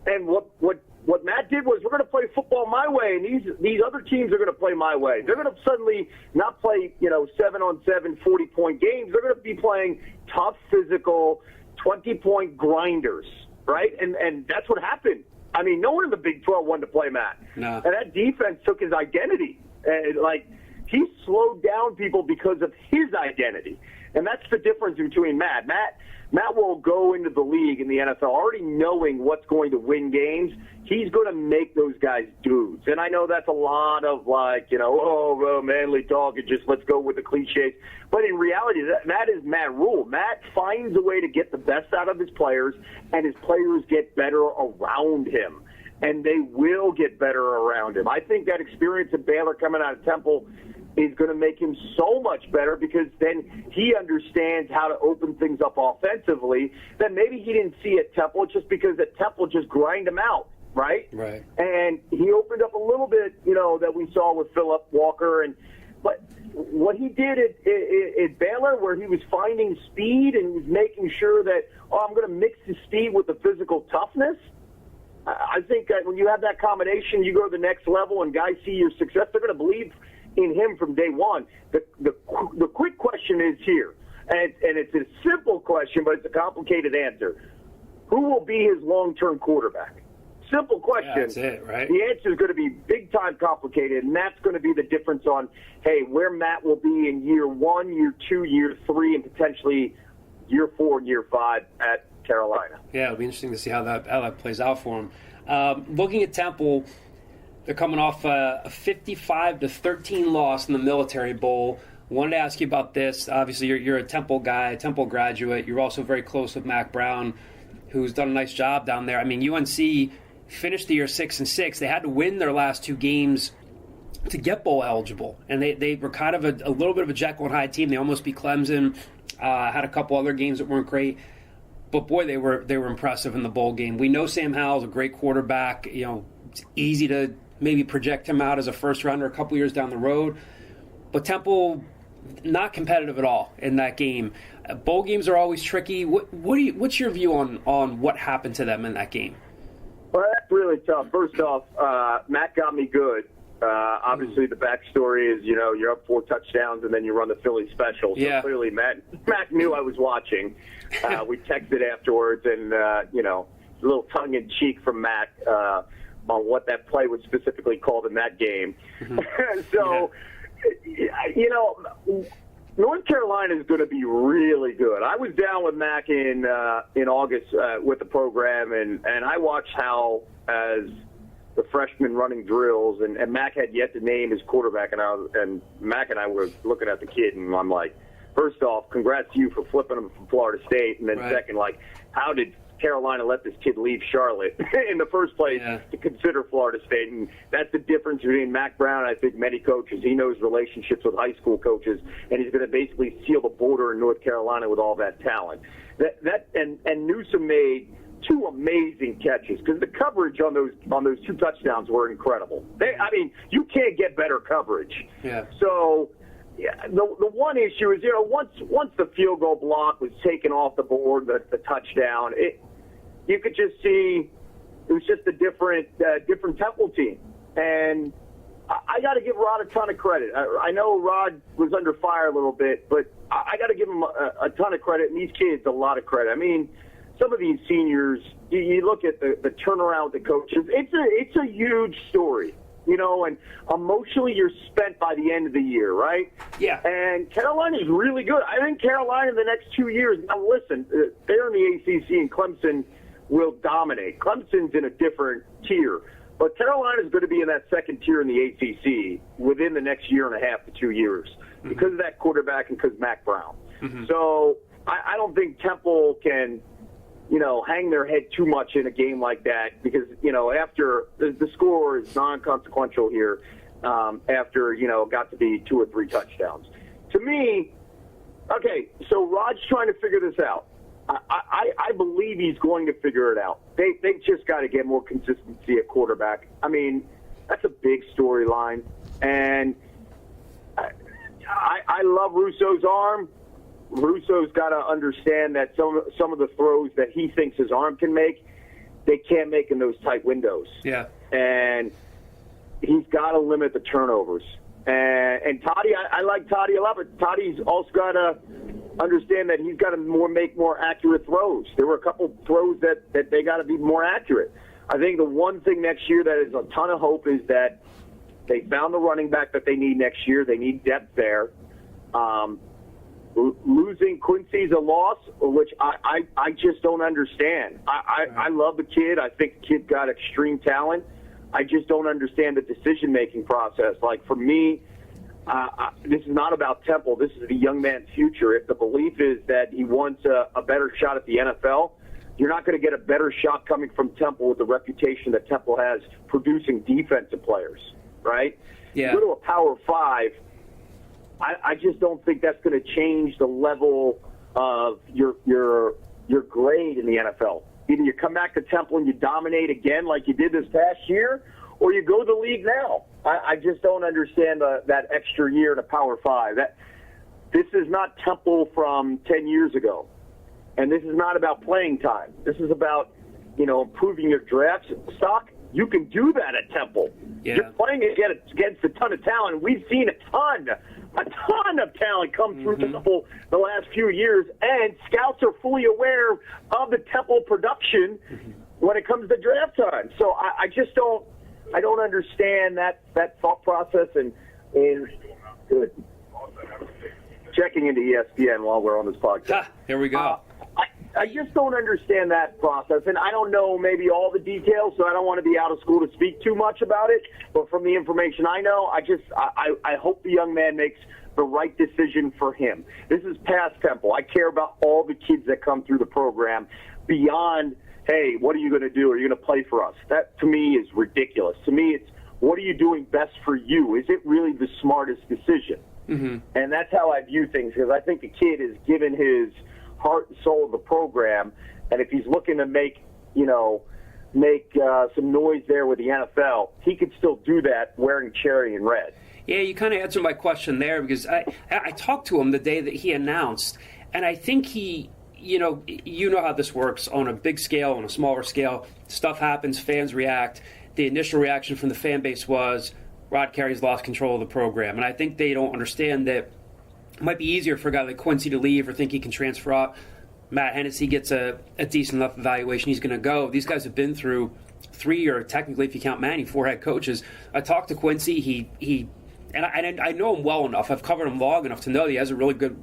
And what Matt did was, we're going to play football my way, and these other teams are going to play my way. They're going to suddenly not play 7-on-7 40-point games. They're going to be playing tough, physical 20-point grinders, right? And that's what happened. I mean, no one in the Big 12 wanted to play Matt. No. And that defense took his identity. He slowed down people because of his identity. And that's the difference between Matt. Matt will go into the league in the NFL already knowing what's going to win games. He's going to make those guys dudes. And I know that's a lot of manly talk and just let's go with the cliches. But in reality, that is Matt Rhule. Matt finds a way to get the best out of his players, and his players get better around him. And they will get better around him. I think that experience at Baylor coming out of Temple is going to make him so much better, because then he understands how to open things up offensively that maybe he didn't see at Temple, just because at Temple just grind him out, right? Right. And he opened up a little bit, that we saw with Phillip Walker. But what he did at Baylor, where he was finding speed and was making sure that, I'm going to mix the speed with the physical toughness. I think that when you have that combination, you go to the next level and guys see your success, they're going to believe in him from day one. The quick question is here, and it's a simple question, but it's a complicated answer. Who will be his long-term quarterback? Simple question. Yeah, that's it, right? The answer is going to be big-time complicated, and that's going to be the difference on, where Matt will be in year 1, year 2, year 3, and potentially year 4 and year 5 at Carolina. Yeah, it'll be interesting to see how that plays out for him. Looking at Temple, they're coming off a 55-13 loss in the Military Bowl. Wanted to ask you about this. Obviously, you're a Temple guy, a Temple graduate. You're also very close with Mack Brown, who's done a nice job down there. I mean, UNC finished the year 6-6. They had to win their last 2 games to get bowl eligible, and they were kind of a little bit of a Jekyll and Hyde team. They almost beat Clemson. Had a couple other games that weren't great, but boy, they were impressive in the bowl game. We know Sam Howell's a great quarterback. It's easy to maybe project him out as a first rounder a couple years down the road, but Temple not competitive at all in that game. Bowl games are always tricky. What's your view on what happened to them in that game? Well, that's really tough. First off, Matt got me good. Obviously, the backstory is, you're up 4 touchdowns and then you run the Philly special. So clearly, Matt knew I was watching. We texted afterwards, and a little tongue in cheek from Matt on what that play was specifically called in that game. So, North Carolina is going to be really good. I was down with Mac in August with the program, and I watched Howell as the freshman running drills, and Mac had yet to name his quarterback, and Mac and I were looking at the kid, and I'm like, first off, congrats to you for flipping him from Florida State, and then second, how did Carolina let this kid leave Charlotte in the first place to consider Florida State? And that's the difference between Mack Brown, I think, many coaches. He knows relationships with high school coaches, and he's going to basically seal the border in North Carolina with all that talent. And Newsom made 2 amazing catches, because the coverage on those 2 touchdowns were incredible. You can't get better coverage. Yeah. So the one issue is, once the field goal block was taken off the board, the touchdown, you could just see it was just a different Temple team. And I got to give Rod a ton of credit. I know Rod was under fire a little bit, but I got to give him a ton of credit, and these kids a lot of credit. I mean, some of these seniors, you look at the turnaround with the coaches, it's a huge story. And emotionally you're spent by the end of the year, right? Yeah. And Carolina's really good. I think Carolina in the next 2 years, now listen, they're in the ACC, and Clemson will dominate. Clemson's in a different tier. But Carolina's going to be in that second tier in the ACC within the next year and a half to 2 years because of that quarterback and because of Mack Brown. So I don't think Temple can hang their head too much in a game like that, because, after the score is non-consequential here, after, got to be 2 or 3 touchdowns. To me, okay, so Rod's trying to figure this out. I believe he's going to figure it out. They've just got to get more consistency at quarterback. I mean, that's a big storyline. And I love Russo's arm. Russo's got to understand that some of the throws that he thinks his arm can make, they can't make in those tight windows. Yeah. And he's got to limit the turnovers. And Toddy, I like Toddy a lot, but Toddy's also got to understand that he's got to make more accurate throws. There were a couple throws that they got to be more accurate. I think the one thing next year that is a ton of hope is that they found the running back that they need next year. They need depth there. Losing Quincy's a loss, which I just don't understand. I love the kid. I think the kid got extreme talent. I just don't understand the decision-making process. Like, for me, this is not about Temple. This is the young man's future. If the belief is that he wants a better shot at the NFL, you're not going to get a better shot coming from Temple with the reputation that Temple has producing defensive players, right? Yeah. You go to a Power 5, I just don't think that's going to change the level of your grade in the NFL. Either you come back to Temple and you dominate again like you did this past year, or you go to the league now. I just don't understand that extra year in a Power 5. This is not Temple from 10 years ago, and this is not about playing time. This is about, improving your draft stock. You can do that at Temple. Yeah. You're playing against a ton of talent. We've seen a ton of talent come through Temple the last few years, and scouts are fully aware of the Temple production when it comes to draft time. So I just don't understand that thought process. And good. Checking into ESPN while we're on this podcast. There we go. I just don't understand that process, and I don't know maybe all the details, so I don't want to be out of school to speak too much about it. But from the information I know, I hope the young man makes the right decision for him. This is past Temple. I care about all the kids that come through the program beyond, hey, what are you going to do? Are you going to play for us? That, to me, is ridiculous. To me, it's what are you doing best for you? Is it really the smartest decision? Mm-hmm. And that's how I view things, because I think the kid is given his heart and soul of the program, and if he's looking to make some noise there with the NFL, he could still do that wearing cherry and red. Yeah, you kind of answered my question there, because I talked to him the day that he announced, and I think he, you know how this works on a big scale, on a smaller scale. Stuff happens, fans react. The initial reaction from the fan base was Rod Carey's lost control of the program, and I think they don't understand that it might be easier for a guy like Quincy to leave or think he can transfer up. Matt Hennessy gets a decent enough evaluation, he's going to go. These guys have been through 3, or technically if you count Manny, 4 head coaches. I talked to Quincy. And I know him well enough. I've covered him long enough to know that he has a really good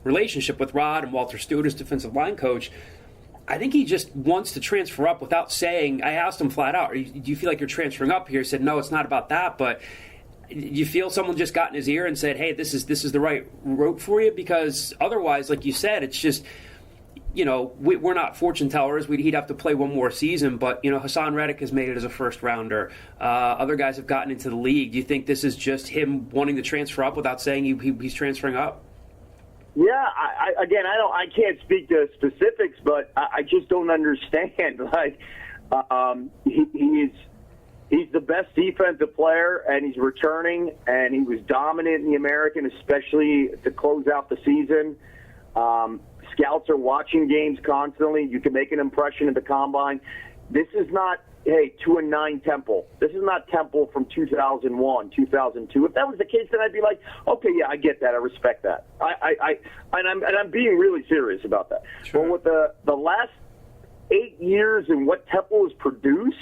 relationship with Rod and Walter Stewart, his defensive line coach. I think he just wants to transfer up without saying. I asked him flat out, do you feel like you're transferring up here? He said, no, it's not about that, but you feel someone just got in his ear and said, hey, this is the right route for you? Because otherwise, like you said, it's just, we're not fortune tellers. He'd have to play one more season, but, Hassan Reddick has made it as a first rounder. Other guys have gotten into the league. Do you think this is just him wanting to transfer up without saying he's transferring up? Yeah, I can't speak to specifics, but I just don't understand. Like, he's the best defensive player, and he's returning, and he was dominant in the American, especially to close out the season. Scouts are watching games constantly. You can make an impression at the combine. This is not, 2-9 Temple. This is not Temple from 2001, 2002. If that was the case, then I'd be like, okay, yeah, I get that. I respect that. I'm being really serious about that. Sure. But with the last 8 years and what Temple has produced,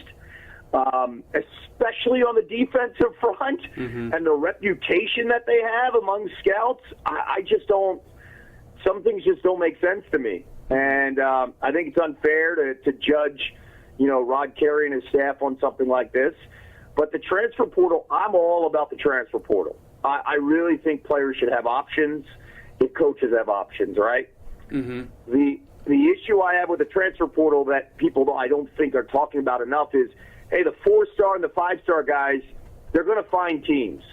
especially on the defensive front, and the reputation that they have among scouts, I just don't. Some things just don't make sense to me, and I think it's unfair to judge, Rod Carey and his staff on something like this. But the transfer portal, I'm all about the transfer portal. I really think players should have options if coaches have options, right? Mm-hmm. The issue I have with the transfer portal that people I don't think are talking about enough is, hey, the 4-star and the 5-star guys, they're going to find teams.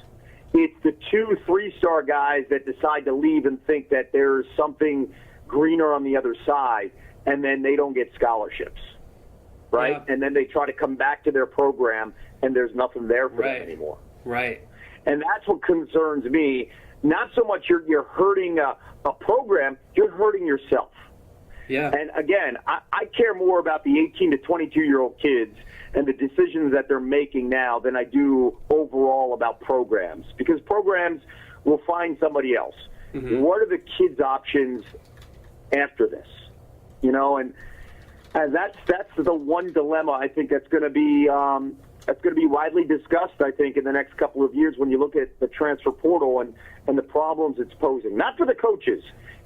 It's the 2, 3-star guys that decide to leave and think that there's something greener on the other side, and then they don't get scholarships, right? Yeah. And then they try to come back to their program, and there's nothing there for them anymore. Right. And that's what concerns me. Not so much you're hurting a program, you're hurting yourself. Yeah. And again, I care more about the 18 to 22-year-old kids and the decisions that they're making now than I do overall about programs, because programs will find somebody else. Mm-hmm. What are the kids' options after this? And that's the one dilemma I think that's going to be widely discussed, I think, in the next couple of years when you look at the transfer portal and the problems it's posing. Not for the coaches.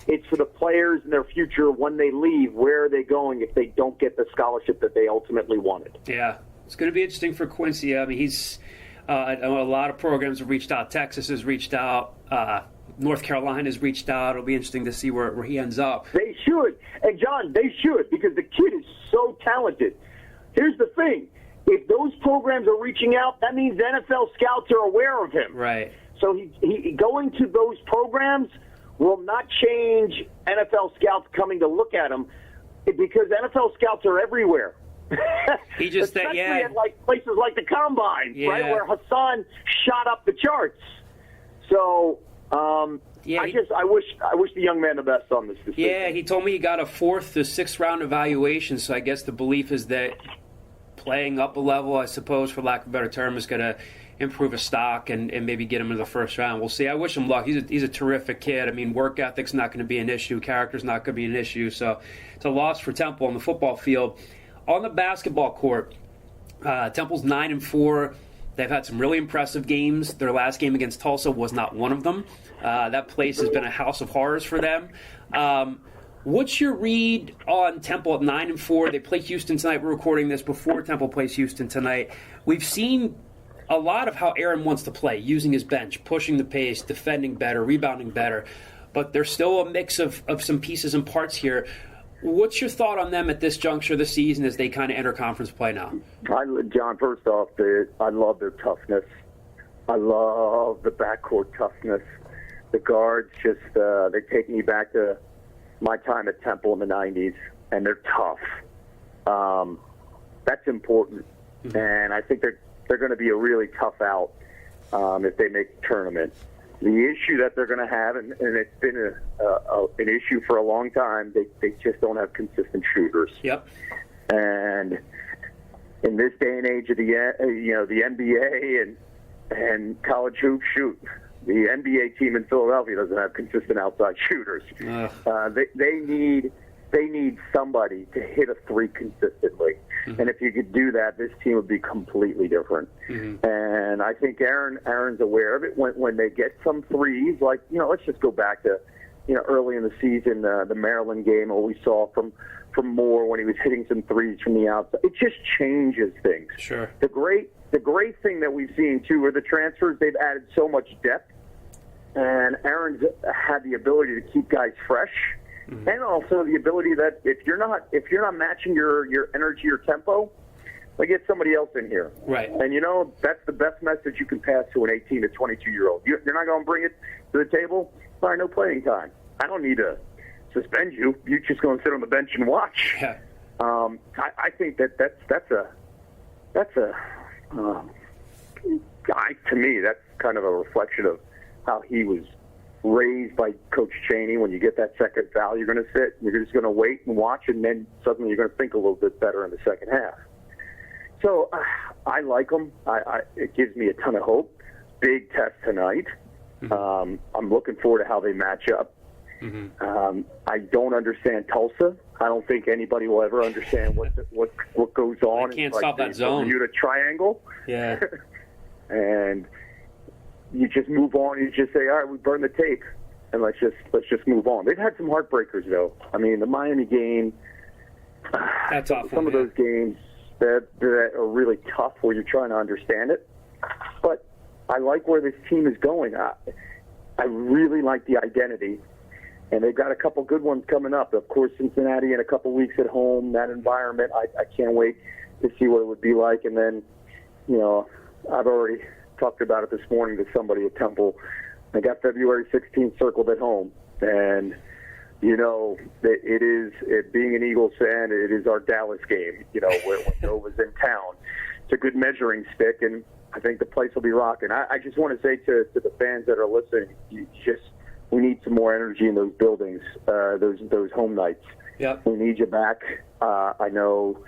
It's for the players and their future when they leave. Where are they going if they don't get the scholarship that they ultimately wanted? Yeah, it's going to be interesting for Quincy. I mean, he's a lot of programs have reached out. Texas has reached out. North Carolina has reached out. It'll be interesting to see where he ends up. They should. And, John, they should, because the kid is so talented. Here's the thing. If those programs are reaching out, that means the NFL scouts are aware of him. Right. So he going to those programs will not change NFL scouts coming to look at him, because NFL scouts are everywhere. He just especially yeah. at like places like the Combine, Yeah. right, where Hassan shot up the charts. So Yeah, I wish the young man the best on this decision. Yeah, he told me he got a 4th to 6th round evaluation, so I guess the belief is that playing up a level, I suppose, for lack of a better term, is going to improve his stock and maybe get him into the first round. We'll see. I wish him luck. He's a terrific kid. I mean, work ethic's not going to be an issue. Character's not going to be an issue. So it's a loss for Temple on the football field. On the basketball court, Temple's 9-4. They've had some really impressive games. Their last game against Tulsa was not one of them. That place has been a house of horrors for them. What's your read on Temple at 9-4? They play Houston tonight. We're recording this before Temple plays Houston tonight. We've seen a lot of how Aaron wants to play, using his bench, pushing the pace, defending better, rebounding better. But there's still a mix of some pieces and parts here. What's your thought on them at this juncture of the season as they kind of enter conference play now? John, first off, I love their toughness. I love the backcourt toughness. The guards just, they take me back to my time at Temple in the 90s, and they're tough. That's important. Mm-hmm. And I think they're going to be a really tough out if they make the tournament. The issue that they're going to have, and it's been an issue for a long time, they just don't have consistent shooters. Yep. And in this day and age of the NBA and college hoops, the NBA team in Philadelphia doesn't have consistent outside shooters. They need somebody to hit a three consistently. Mm-hmm. And if you could do that, this team would be completely different. Mm-hmm. And I think Aaron's aware of it. When they get some threes, like, let's just go back to, early in the season, the Maryland game, what we saw from Moore when he was hitting some threes from the outside. It just changes things. Sure. The great thing that we've seen, too, are the transfers. They've added so much depth. And Aaron's had the ability to keep guys fresh. Mm-hmm. And also the ability that if you're not matching your energy or tempo, get somebody else in here. Right. And that's the best message you can pass to an 18 to 22-year-old. You're not going to bring it to the table. All right, no playing time. I don't need to suspend you. You're just going to sit on the bench and watch. Yeah. I think that's to me that's kind of a reflection of how he was raised by Coach Chaney. When you get that second foul, you're going to sit, you're just going to wait and watch, and then suddenly you're going to think a little bit better in the second half. So I like them. It gives me a ton of hope. Big test tonight. Mm-hmm. I'm looking forward to how they match up. Mm-hmm. I don't understand Tulsa. I don't think anybody will ever understand what goes on. I can't stop that zone. Bermuda Triangle. Yeah. And you just move on. You just say, all right, we burn the tape, and let's just move on. They've had some heartbreakers, though. I mean, the Miami game. That's awful. Some of those games that are really tough, where you're trying to understand it. But I like where this team is going. I really like the identity, and they've got a couple good ones coming up. Of course, Cincinnati in a couple weeks at home. That environment, I can't wait to see what it would be like. And then, I've already talked about it this morning to somebody at Temple. I got February 16th circled at home, and it is being an Eagles fan. It is our Dallas game. When Nova's in town, it's a good measuring stick, and I think the place will be rocking. I just want to say to the fans that are listening, we need some more energy in those buildings, those home nights. Yep. We need you back. I know.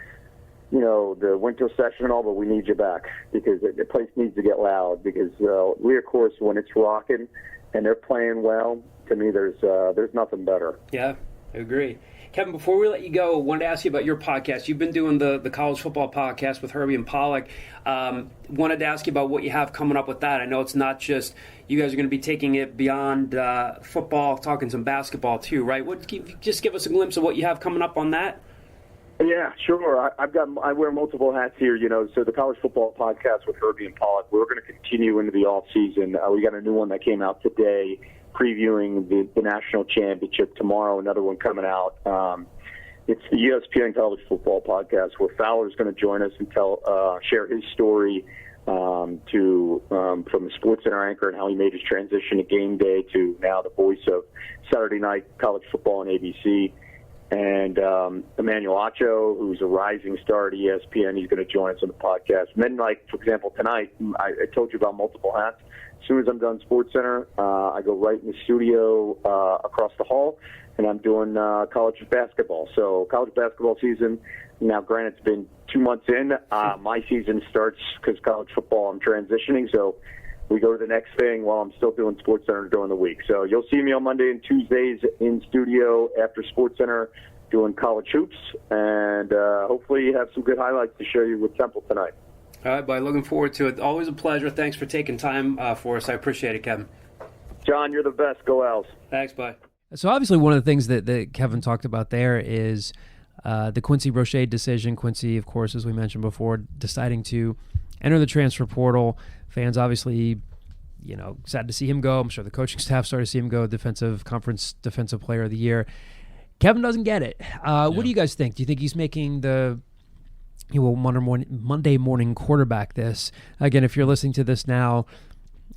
The winter session and all, but we need you back because the place needs to get loud because of course, when it's rocking and they're playing well, to me, there's nothing better. Yeah, I agree. Kevin, before we let you go, I wanted to ask you about your podcast. You've been doing the college football podcast with Herbie and Pollack. Wanted to ask you about what you have coming up with that. I know it's not just you guys are going to be taking it beyond football, talking some basketball too, right? Just give us a glimpse of what you have coming up on that. Yeah, sure. I wear multiple hats here, So the college football podcast with Herbie and Pollack, we're going to continue into the off season. We got a new one that came out today, previewing the national championship tomorrow. Another one coming out. It's the ESPN college football podcast where Fowler's going to join us and share his story from the SportsCenter anchor and how he made his transition to game day to now the voice of Saturday night college football on ABC. And Emmanuel Acho, who's a rising star at ESPN, he's going to join us on the podcast. And then, like, for example, tonight, I told you about multiple hats. As soon as I'm done SportsCenter, I go right in the studio across the hall, and I'm doing college basketball. So college basketball season, now granted it's been 2 months in. My season starts because college football I'm transitioning, so we go to the next thing while I'm still doing SportsCenter during the week. So you'll see me on Monday and Tuesdays in studio after SportsCenter doing college hoops, and hopefully you have some good highlights to show you with Temple tonight. All right, buddy. Looking forward to it. Always a pleasure. Thanks for taking time for us. I appreciate it, Kevin. John, you're the best. Go Owls. Thanks, bye. So obviously one of the things that Kevin talked about there is the Quincy Roche decision. Quincy, of course, as we mentioned before, deciding to enter the transfer portal. Fans obviously, sad to see him go. I'm sure the coaching staff started to see him go, conference defensive player of the year. Kevin doesn't get it. What do you guys think? Do you think he's making the Monday morning quarterback this? Again, if you're listening to this now,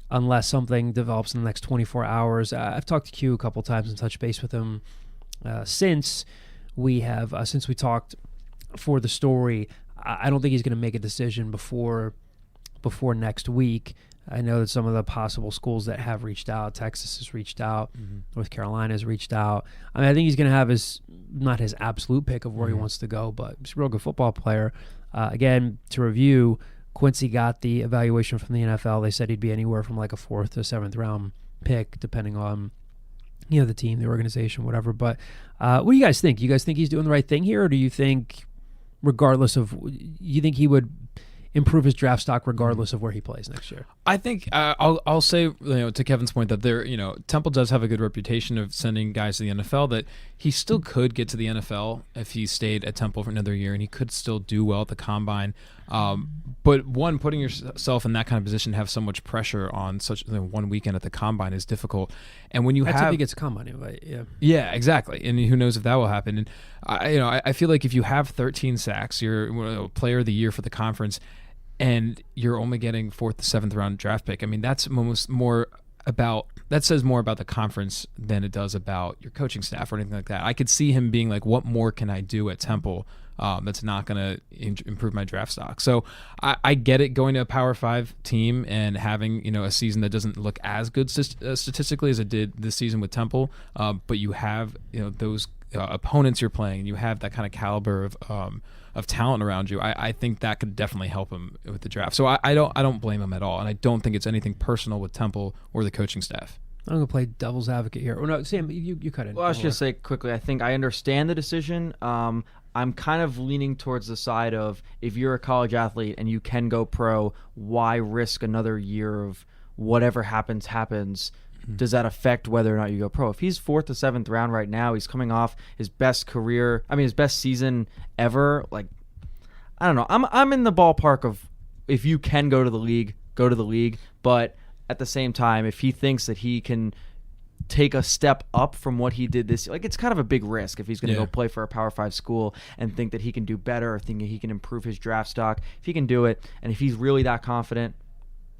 unless something develops in the next 24 hours, I've talked to Q a couple times and touched base with him since we talked for the story. I don't think he's going to make a decision before next week. I know that some of the possible schools that have reached out, Texas has reached out, North Carolina has reached out. I mean, I think he's going to have not his absolute pick of where he wants to go, but he's a real good football player. Again, to review, Quincy got the evaluation from the NFL. They said he'd be anywhere from like a 4th to 7th round pick, depending on the team, the organization, whatever. But what do you guys think? Do you guys think he's doing the right thing here, or do you think, you think he would improve his draft stock regardless of where he plays next year? I think I'll say, to Kevin's point, that Temple does have a good reputation of sending guys to the NFL, that he still could get to the NFL if he stayed at Temple for another year, and he could still do well at the combine. But putting yourself in that kind of position, have so much pressure on such one weekend at the combine is difficult. And when that's if he gets a combine invite, yeah, exactly. And who knows if that will happen? And I feel like if you have 13 sacks, you're player of the year for the conference, and you're only getting 4th to 7th round draft pick. I mean, that says more about the conference than it does about your coaching staff or anything like that. I could see him being like, what more can I do at Temple that's not going to improve my draft stock? So I get it, going to a Power 5 team and having a season that doesn't look as good statistically as it did this season with Temple, but you have those opponents you're playing, you have that kind of caliber of talent around you. I think that could definitely help him with the draft. So I don't blame him at all, and I don't think it's anything personal with Temple or the coaching staff. I'm going to play devil's advocate here. Oh, no, Sam, you cut in. Well, I was just say quickly, I think I understand the decision. I'm kind of leaning towards the side of, if you're a college athlete and you can go pro, why risk another year of whatever happens? Does that affect whether or not you go pro? If he's 4th to 7th round right now, he's coming off his best season ever. Like, I don't know. I'm in the ballpark of, if you can go to the league, go to the league. But at the same time, if he thinks that he can take a step up from what he did this year, like, it's kind of a big risk if he's going to go play for a Power 5 school and think that he can do better, or think that he can improve his draft stock. If he can do it, and if he's really that confident,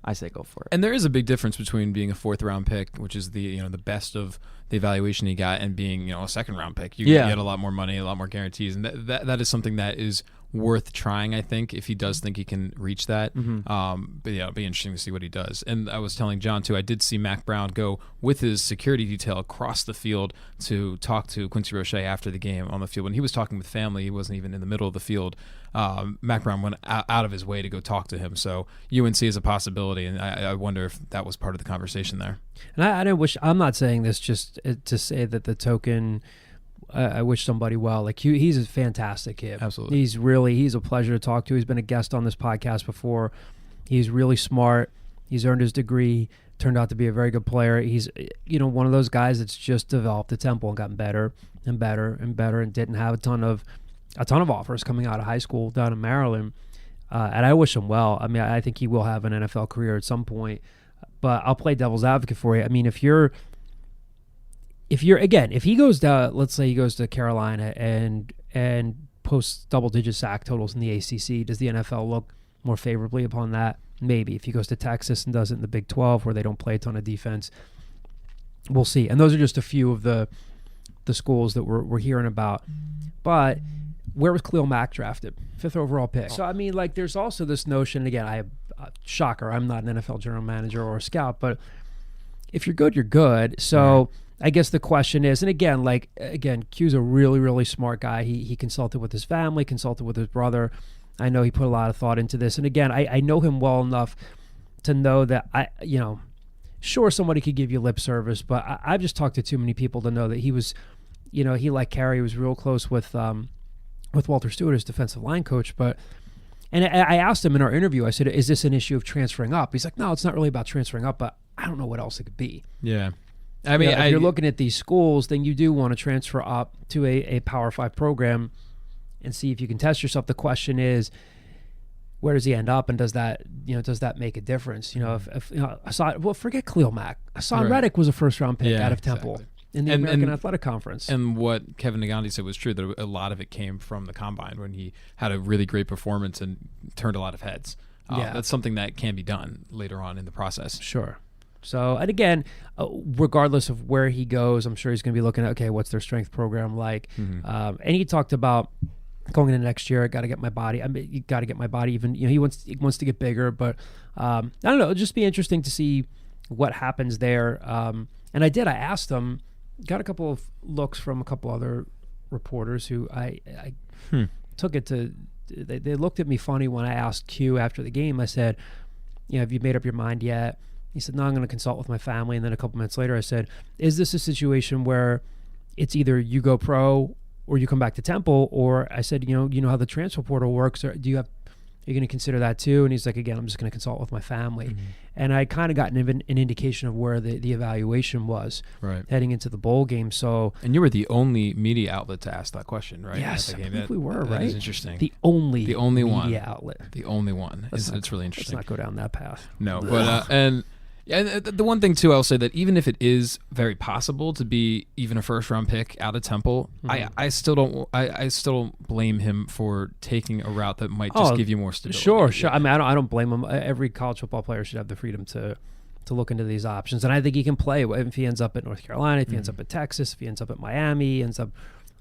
I say go for it. And there is a big difference between being a 4th round pick, which is the the best of the evaluation he got, and being a 2nd round pick. You get a lot more money, a lot more guarantees, and that is something that is worth trying, I think, if he does think he can reach that. But it'll be interesting to see what he does. And I was telling John too, I did see Mac Brown go with his security detail across the field to talk to Quincy Roche after the game on the field. When he was talking with family, he wasn't even in the middle of the field. Mac Brown went out of his way to go talk to him. So UNC is a possibility, and I wonder if that was part of the conversation there. And I'm not saying this just to say that the token, I wish somebody well. Like, he's a fantastic kid. Absolutely. He's a pleasure to talk to. He's been a guest on this podcast before. He's really smart. He's earned his degree, turned out to be a very good player. He's, one of those guys that's just developed at Temple and gotten better and better and better, and didn't have a ton of offers coming out of high school down in Maryland. And I wish him well. I mean, I think he will have an NFL career at some point, but I'll play devil's advocate for you. I mean, if he goes to, let's say he goes to Carolina and posts double-digit sack totals in the ACC, does the NFL look more favorably upon that? Maybe. If he goes to Texas and does it in the Big 12, where they don't play a ton of defense, we'll see. And those are just a few of the the schools that we're hearing about. But where was Khalil Mack drafted? 5th overall pick. So, I mean, like, there's also this notion, again, shocker, I'm not an NFL general manager or a scout, but if you're good, you're good. So I guess the question is, and again, Q's a really, really smart guy. He consulted with his family, consulted with his brother. I know he put a lot of thought into this. And again, I know him well enough to know that sure, somebody could give you lip service, but I've just talked to too many people to know that he was, he like Carey was real close with Walter Stewart, his defensive line coach. And I asked him in our interview, I said, is this an issue of transferring up? He's like, no, it's not really about transferring up, but I don't know what else it could be. Yeah. I mean, if you're looking at these schools, then you do want to transfer up to a Power 5 program and see if you can test yourself. The question is, where does he end up, and does that make a difference? Forget Khalil Mack. Hassan Reddick was a first-round pick out of Temple in the American Athletic Conference. And what Kevin Negandhi said was true, that a lot of it came from the combine when he had a really great performance and turned a lot of heads. That's something that can be done later on in the process. Sure. So, and again, regardless of where he goes, I'm sure he's going to be looking at, okay, what's their strength program like? And he talked about going into next year, I got to get my body. I mean, you got to get my body even. He wants to get bigger, but I don't know. It'll just be interesting to see what happens there. And I asked him. Got a couple of looks from a couple other reporters who I took it to. They looked at me funny when I asked Q after the game. I said, have you made up your mind yet? He said, no, I'm going to consult with my family. And then a couple minutes later, I said, is this a situation where it's either you go pro or you come back to Temple? Or I said, you know how the transfer portal works. Or are you going to consider that too? And he's like, again, I'm just going to consult with my family. And I kind of got an indication of where the evaluation was heading into the bowl game. So, and you were the only media outlet to ask that question, right? Yes, I think we were, right? That is interesting. The only media one outlet. The only one. It's really interesting. Let's not go down that path. No, but and the one thing too, I'll say that even if it is very possible to be even a first-round pick out of Temple, I still don't blame him for taking a route that might just give you more stability. Sure. I mean, I don't blame him. Every college football player should have the freedom to look into these options, and I think he can play. If he ends up at North Carolina, if he ends up at Texas, if he ends up at Miami, ends up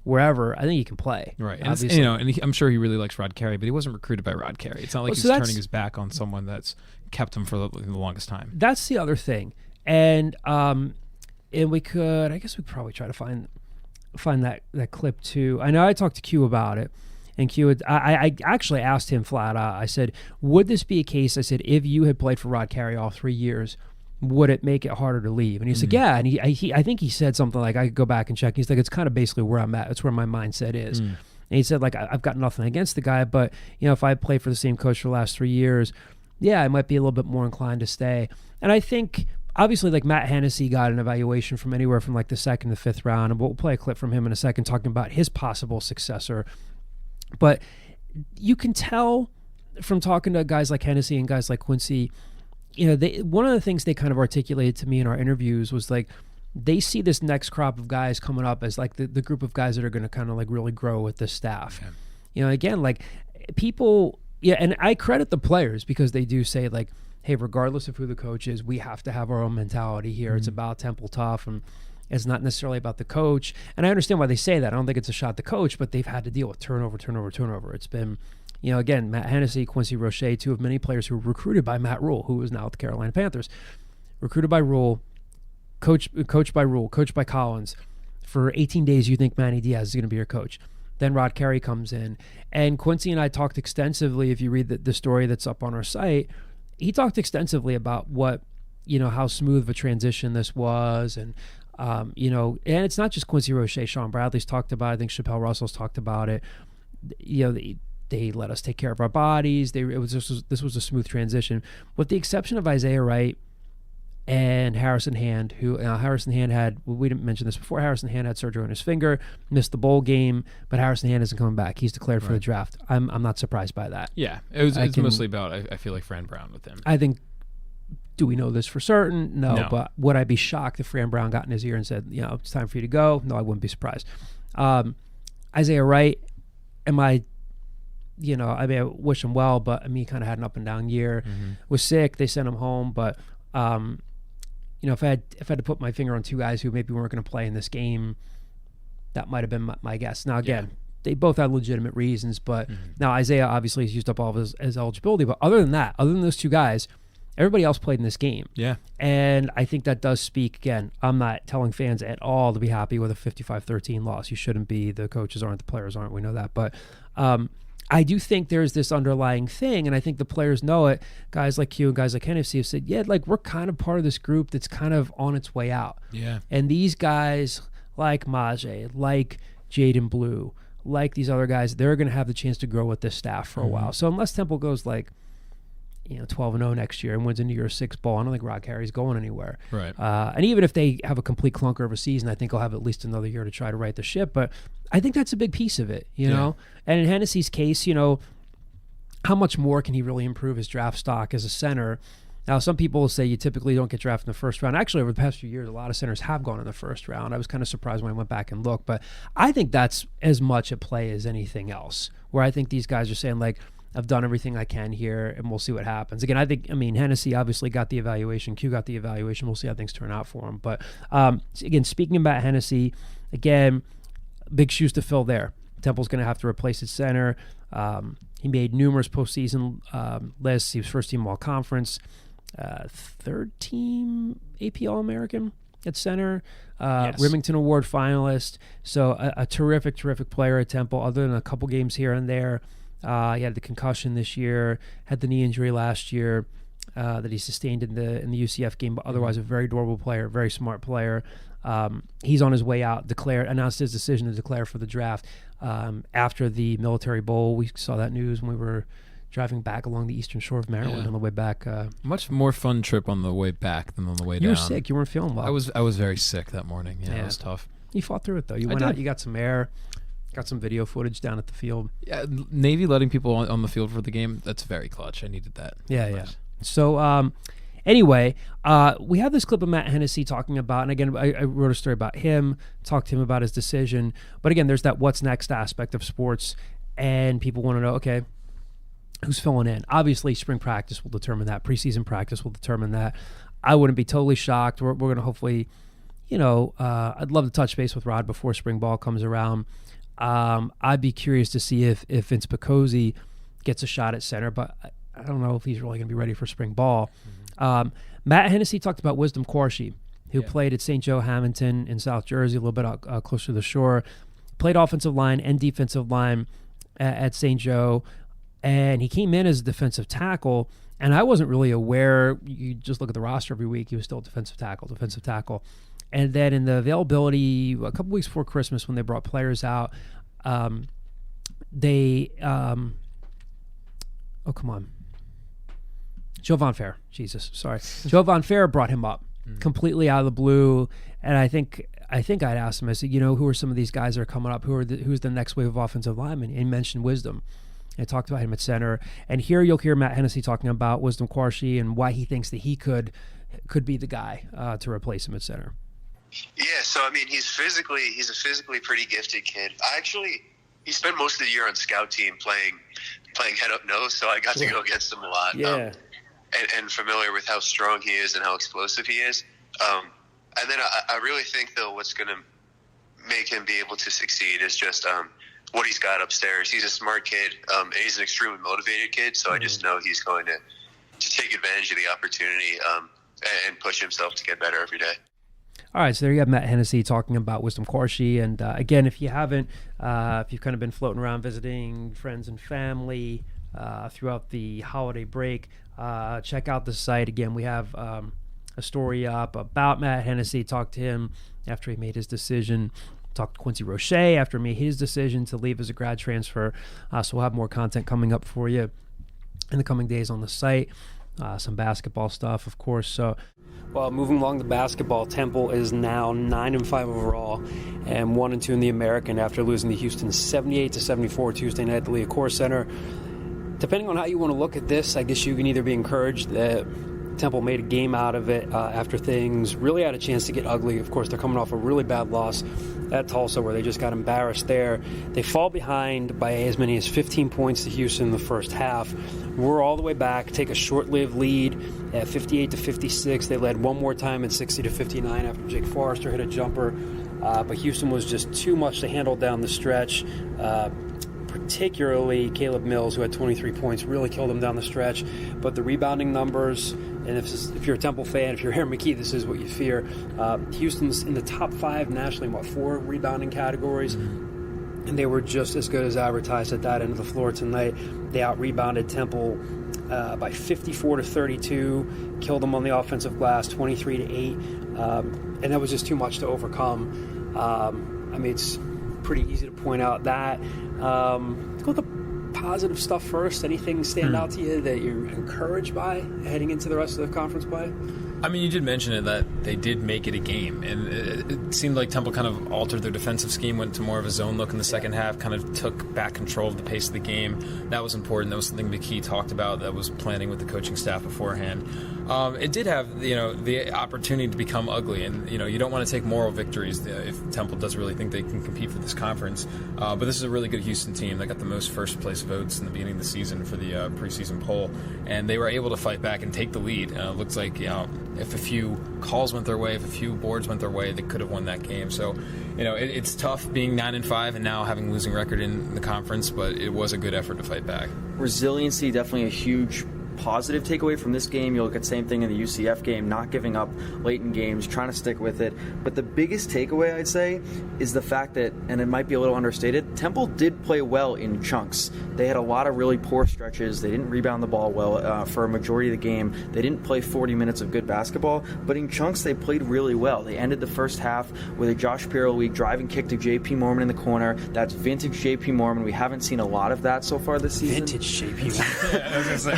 wherever, I think he can play. Right. And I'm sure he really likes Rod Carey, but he wasn't recruited by Rod Carey. It's not like he's turning his back on someone that's kept him for the longest time. That's the other thing. And we could, I guess we could probably try to find that clip too. I know I talked to Q about it, and Q I actually asked him flat out. I said, would this be a case, I said, if you had played for Rod Carey all 3 years, would it make it harder to leave? And he said, yeah. And I think he said something like, I could go back and check. He's like, it's kind of basically where I'm at. It's where my mindset is. And he said, like, I've got nothing against the guy, but if I played for the same coach for the last 3 years, yeah, I might be a little bit more inclined to stay. And I think, obviously, like Matt Hennessy got an evaluation from anywhere from like the 2nd to 5th round, and we'll play a clip from him in a second talking about his possible successor. But you can tell from talking to guys like Hennessy and guys like Quincy, one of the things they kind of articulated to me in our interviews was like they see this next crop of guys coming up as like the group of guys that are going to kind of like really grow with this staff. Yeah. Again, like people, and I credit the players because they do say like, hey, regardless of who the coach is, we have to have our own mentality here. It's about Temple tough, and it's not necessarily about the coach. And I understand why they say that. I don't think it's a shot at the coach, but they've had to deal with turnover. It's been, again, Matt Hennessy, Quincy Roche, two of many players who were recruited by Matt Rhule, who is now with the Carolina Panthers. Recruited by Rhule, coached by Rhule, coached by Collins. For 18 days, you think Manny Diaz is going to be your coach. Then Rod Carey comes in. And Quincy and I talked extensively, if you read the story that's up on our site, he talked extensively about what, how smooth of a transition this was. And, and it's not just Quincy Roche. Sean Bradley's talked about it. I think Chappelle Russell's talked about it. They let us take care of our bodies. This was a smooth transition. With the exception of Isaiah Wright and Harrison Hand, who Harrison Hand had, we didn't mention this before, Harrison Hand had surgery on his finger, missed the bowl game, but Harrison Hand isn't coming back. He's declared for the draft. I'm not surprised by that. Yeah, it's mostly about, I feel like, Fran Brown with him. I think, do we know this for certain? No, but would I be shocked if Fran Brown got in his ear and said, it's time for you to go? No, I wouldn't be surprised. Isaiah Wright, I wish him well, but he kind of had an up and down year. Was sick. They sent him home, but if I had to put my finger on two guys who maybe weren't going to play in this game, That might have been my guess. Now, again, they both had legitimate reasons, but now Isaiah obviously has used up all of his eligibility. But other than that, other than those two guys, everybody else played in this game. Yeah. And I think that does speak, again, I'm not telling fans at all to be happy with a 55-13 loss. You shouldn't be. The coaches aren't, the players aren't. We know that. But I do think there's this underlying thing, and I think the players know it. Guys like you and guys like Hennessy have said, we're kind of part of this group that's kind of on its way out. Yeah. And these guys like Maje, like Jaden Blue, like these other guys, they're going to have the chance to grow with this staff for a while. So unless Temple goes 12-0 next year and wins a New Year's Six bowl, I don't think Rod Carey's going anywhere. Right. And even if they have a complete clunker of a season, I think he'll have at least another year to try to right the ship. But I think that's a big piece of it, you know? And in Hennessy's case, how much more can he really improve his draft stock as a center? Now, some people will say you typically don't get drafted in the first round. Actually, over the past few years, a lot of centers have gone in the first round. I was kind of surprised when I went back and looked. But I think that's as much at play as anything else, where I think these guys are saying, I've done everything I can here, and we'll see what happens. Again, Hennessy obviously got the evaluation. Q got the evaluation. We'll see how things turn out for him. But, again, speaking about Hennessy, again, big shoes to fill there. Temple's going to have to replace his center. He made numerous postseason lists. He was first team All-Conference, third team AP All-American at center, Remington Award finalist. So a terrific, terrific player at Temple, other than a couple games here and there. He had the concussion this year, had the knee injury last year that he sustained in the UCF game, but otherwise a very durable player, very smart player. He's on his way out, announced his decision to declare for the draft after the Military Bowl. We saw that news when we were driving back along the eastern shore of Maryland on the way back. Much more fun trip on the way back than on the way down. You were sick. You weren't feeling well. I was very sick that morning. Yeah, it was tough. You fought through it, though. You went out, you got some air, got some video footage down at the field. Yeah, Navy letting people on the field for the game, that's very clutch. I needed that. Yeah. So, anyway, we have this clip of Matt Hennessy talking about, and again, I wrote a story about him, talked to him about his decision. But again, there's that what's next aspect of sports, and people want to know, okay, who's filling in? Obviously, spring practice will determine that. Preseason practice will determine that. I wouldn't be totally shocked. We're going to hopefully, I'd love to touch base with Rod before spring ball comes around. I'd be curious to see if Vince Picozzi gets a shot at center, but I don't know if he's really going to be ready for spring ball. Matt Hennessy talked about Wisdom Quarshie, who played at St. Joe Hamilton in South Jersey, a little bit closer to the shore. Played offensive line and defensive line at St. Joe, and he came in as a defensive tackle, and I wasn't really aware. You just look at the roster every week, he was still defensive tackle. And then in the availability, a couple weeks before Christmas when they brought players out, Joe Von Fair. Joe Von Fair brought him up completely out of the blue. And I think I'd asked him, I said, who are some of these guys that are coming up? Who's the next wave of offensive linemen? And he mentioned Wisdom. I talked about him at center. And here you'll hear Matt Hennessy talking about Wisdom Quarshie and why he thinks that he could be the guy to replace him at center. Yeah, so he's a physically pretty gifted kid. He spent most of the year on scout team playing head up nose, so I got to go against him a lot. Yeah. And familiar with how strong he is and how explosive he is. And then I really think, though, what's going to make him be able to succeed is just what he's got upstairs. He's a smart kid. He's an extremely motivated kid, so I just know he's going to take advantage of the opportunity and push himself to get better every day. All right, so there you have Matt Hennessy talking about Wisdom Quarshie. And again, if you haven't, if you've kind of been floating around visiting friends and family throughout the holiday break, check out the site. Again, we have a story up about Matt Hennessy. Talked to him after he made his decision. Talked to Quincy Roche after he made his decision to leave as a grad transfer. So we'll have more content coming up for you in the coming days on the site. Some basketball stuff, of course. So, well, moving along the basketball, Temple is now 9-5 overall and 1-2 in the American after losing to Houston 78-74 Tuesday night at the Liacouras Center. Depending on how you want to look at this, I guess you can either be encouraged that Temple made a game out of it after things really had a chance to get ugly. Of course, they're coming off a really bad loss at Tulsa where they just got embarrassed there. They fall behind by as many as 15 points to Houston in the first half. We're all the way back, take a short-lived lead at 58-56. They led one more time at 60-59 after Jake Forrester hit a jumper but Houston was just too much to handle down the stretch. Particularly Caleb Mills, who had 23 points, really killed him down the stretch. But the rebounding numbers, and if you're a Temple fan, if you're Aaron McKie, this is what you fear. Houston's in the top 5 nationally in 4 rebounding categories. And they were just as good as advertised at that end of the floor tonight. They out-rebounded Temple by 54-32, killed them on the offensive glass 23-8, and that was just too much to overcome. It's pretty easy to point out that. Let's go with the positive stuff first. Anything stand out to you that you're encouraged by heading into the rest of the conference play? I mean, you did mention it, that they did make it a game, and it seemed like Temple kind of altered their defensive scheme, went to more of a zone look in the second half, kind of took back control of the pace of the game. That was important. That was something McKie talked about, that was planning with the coaching staff beforehand. It did have, the opportunity to become ugly, and, you don't want to take moral victories if Temple does really think they can compete for this conference. But this is a really good Houston team. They got the most first-place votes in the beginning of the season for the preseason poll, and they were able to fight back and take the lead. It looks like, if a few calls went their way, if a few boards went their way, they could have won that game. So, it's tough being 9-5 and now having a losing record in the conference, but it was a good effort to fight back. Resiliency, definitely a huge positive takeaway from this game. You look at the same thing in the UCF game, not giving up late in games, trying to stick with it. But the biggest takeaway, I'd say, is the fact that, and it might be a little understated, Temple did play well in chunks. They had a lot of really poor stretches. They didn't rebound the ball well for a majority of the game. They didn't play 40 minutes of good basketball, but in chunks they played really well. They ended the first half with a Josh Pirlo driving kick to J.P. Mormon in the corner. That's vintage J.P. Mormon. We haven't seen a lot of that so far this season. Vintage J.P. Mormon. I was going to say,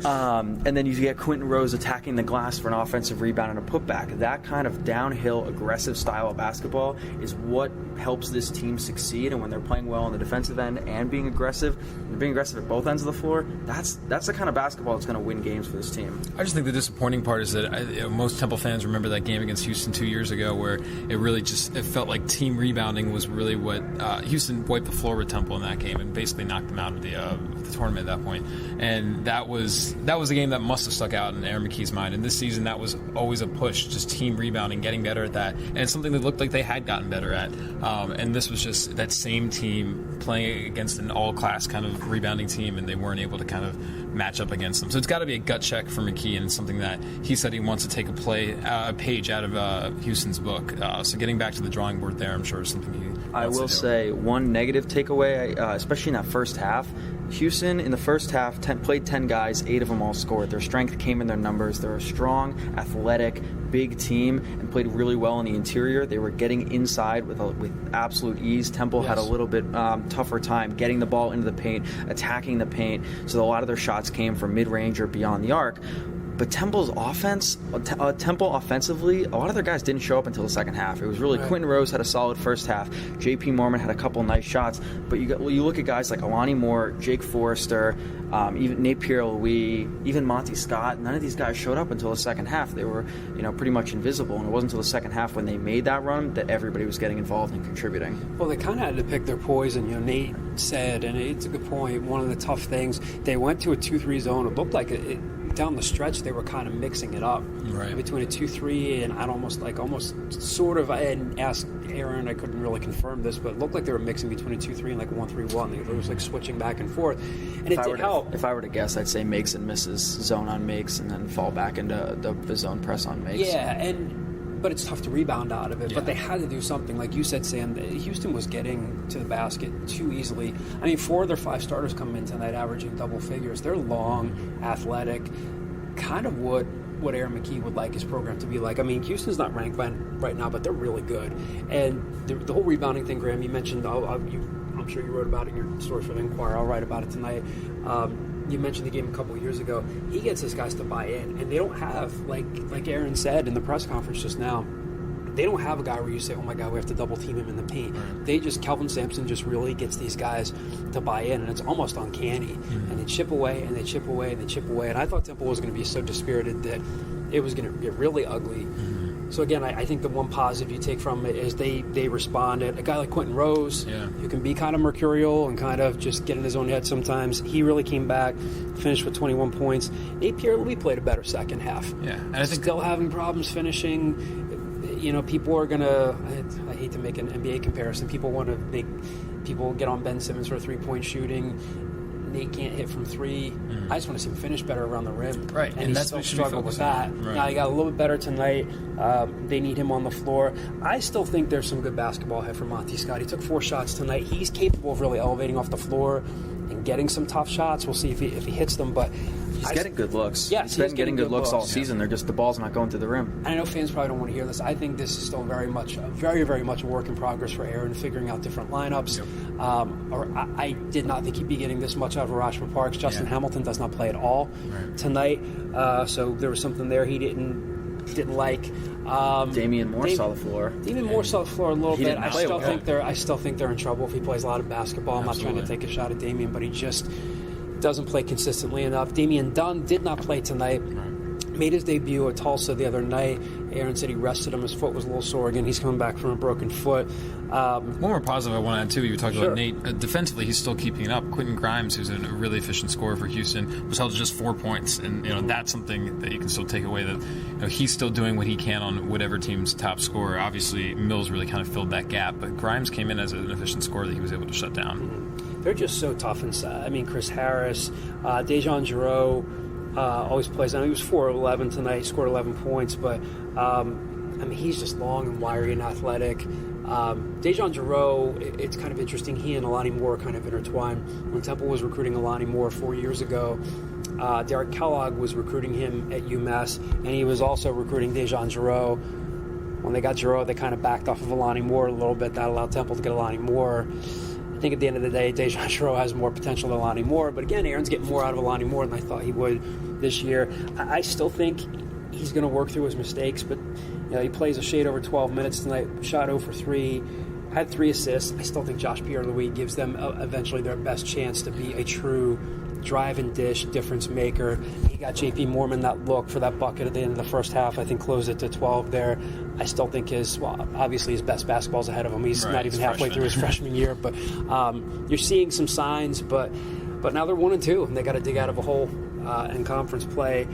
wow. And then you get Quinton Rose attacking the glass for an offensive rebound and a putback. That kind of downhill, aggressive style of basketball is what helps this team succeed. And when they're playing well on the defensive end and being aggressive at both ends of the floor, that's the kind of basketball that's going to win games for this team. I just think the disappointing part is that most Temple fans remember that game against Houston 2 years ago, where it really it felt like team rebounding was really what Houston wiped the floor with Temple in that game and basically knocked them out of the tournament at that point. And that was a game that must have stuck out in Aaron McKie's mind. And this season, that was always a push, just team rebounding, getting better at that. And it's something that looked like they had gotten better at. And this was just that same team playing against an all-class kind of rebounding team, and they weren't able to kind of match up against them. So it's got to be a gut check for McKie, and it's something that he said he wants to take a page out of Houston's book. So getting back to the drawing board there, I'm sure, is something he wants to do. I will say one negative takeaway, especially in that first half. Houston, in the first half, played 10 guys, 8 of them all scored. Their strength came in their numbers. They're a strong, athletic, big team and played really well in the interior. They were getting inside with absolute ease. Temple had a little bit tougher time getting the ball into the paint, attacking the paint, so a lot of their shots came from mid-range or beyond the arc. But Temple's offense, Temple offensively, a lot of their guys didn't show up until the second half. It was really Quinton Rose had a solid first half. J.P. Mormon had a couple nice shots. But you look at guys like Alani Moore, Jake Forrester, even Nate Pierre-Louis, even Monty Scott. None of these guys showed up until the second half. They were, pretty much invisible. And it wasn't until the second half when they made that run that everybody was getting involved and contributing. Well, they kind of had to pick their poison. Nate said, and it's a good point, one of the tough things, they went to a 2-3 zone. It looked like down the stretch they were kind of mixing it up between a 2-3 and I'd almost sort of, and asked Aaron, I couldn't really confirm this, but it looked like they were mixing between a 2-3 and like a 1-3-1. They was like switching back and forth, and it did help. If I were to guess, I'd say makes and misses, zone on makes, and then fall back into the zone press on makes. Yeah, but it's tough to rebound out of it. Yeah. But they had to do something. Like you said, Sam, Houston was getting to the basket too easily. 4 of their 5 starters come in tonight averaging double figures. They're long, athletic, kind of what Aaron McKie would like his program to be like. Houston's not ranked right now, but they're really good. And the whole rebounding thing, Graham, you mentioned, I'm sure you wrote about it in your story for the Inquirer. I'll write about it tonight. You mentioned the game a couple of years ago. He gets his guys to buy in, and they don't have, like Aaron said in the press conference just now, they don't have a guy where you say, oh my God, we have to double team him in the paint. Right. Kelvin Sampson just really gets these guys to buy in, and it's almost uncanny. Mm-hmm. And they chip away, and they chip away, and they chip away. And I thought Temple was going to be so dispirited that it was going to get really ugly. Mm-hmm. So again, I think the one positive you take from it is they responded. A guy like Quinton Rose, who can be kind of mercurial and kind of just get in his own head sometimes, he really came back, finished with 21 points. Nate Pierre-Louis played a better second half. Yeah, and I think still having problems finishing. people are gonna. I hate to make an NBA comparison. People want to make people get on Ben Simmons for 3-point shooting. Nate can't hit from three. I just want to see him finish better around the rim. Right, and that's still what struggled with that. Right. Now he got a little bit better tonight. They need him on the floor. I still think there's some good basketball ahead for Monty Scott. He took 4 shots tonight. He's capable of really elevating off the floor and getting some tough shots. We'll see if he hits them, but he's getting good looks. Yeah, he's been getting good looks all season. They're just the ball's not going to the rim. And I know fans probably don't want to hear this. I think this is still very, very much a work in progress for Aaron, figuring out different lineups. I did not think he'd be getting this much out of Rochford Parks. Justin Hamilton does not play at all tonight, so there was something there he didn't like. Damian Moore saw the floor. Damian Moore saw the floor a little bit. I still think they're in trouble if he plays a lot of basketball. I'm not trying to take a shot at Damian, but he just doesn't play consistently enough. Damian Dunn did not play tonight. Made his debut at Tulsa the other night. Aaron said he rested him. His foot was a little sore again. He's coming back from a broken foot. One more positive I want to add, too. You talked about Nate. Defensively, he's still keeping it up. Quentin Grimes, who's a really efficient scorer for Houston, was held to just 4 points. And, that's something that you can still take away, that he's still doing what he can on whatever team's top scorer. Obviously, Mills really kind of filled that gap. But Grimes came in as an efficient scorer that he was able to shut down. They're just so tough inside. I mean, Chris Harris, Dejan Giroux, always plays. I know he was 4-11 tonight, scored 11 points, but he's just long and wiry and athletic. Dejan Giroux, it's kind of interesting. He and Alani Moore kind of intertwined. When Temple was recruiting Alani Moore 4 years ago, Derek Kellogg was recruiting him at UMass, and he was also recruiting Dejan Giroux. When they got Giroux, they kind of backed off of Alani Moore a little bit. That allowed Temple to get Alani Moore. I think at the end of the day, Dejan Giroux has more potential than Alani Moore. But again, Aaron's getting more out of Alani Moore than I thought he would this year. I still think he's going to work through his mistakes, but he plays a shade over 12 minutes tonight, shot 0 for 3, had 3 assists. I still think Josh Pierre-Louis gives them eventually their best chance to be a true drive and dish difference maker. He got JP Mormon that look for that bucket at the end of the first half. I think closed it to 12 there. I still think obviously his best basketball's ahead of him. He's not even halfway through his freshman year, but you're seeing some signs, but now they're 1-2 and they got to dig out of a hole in conference play.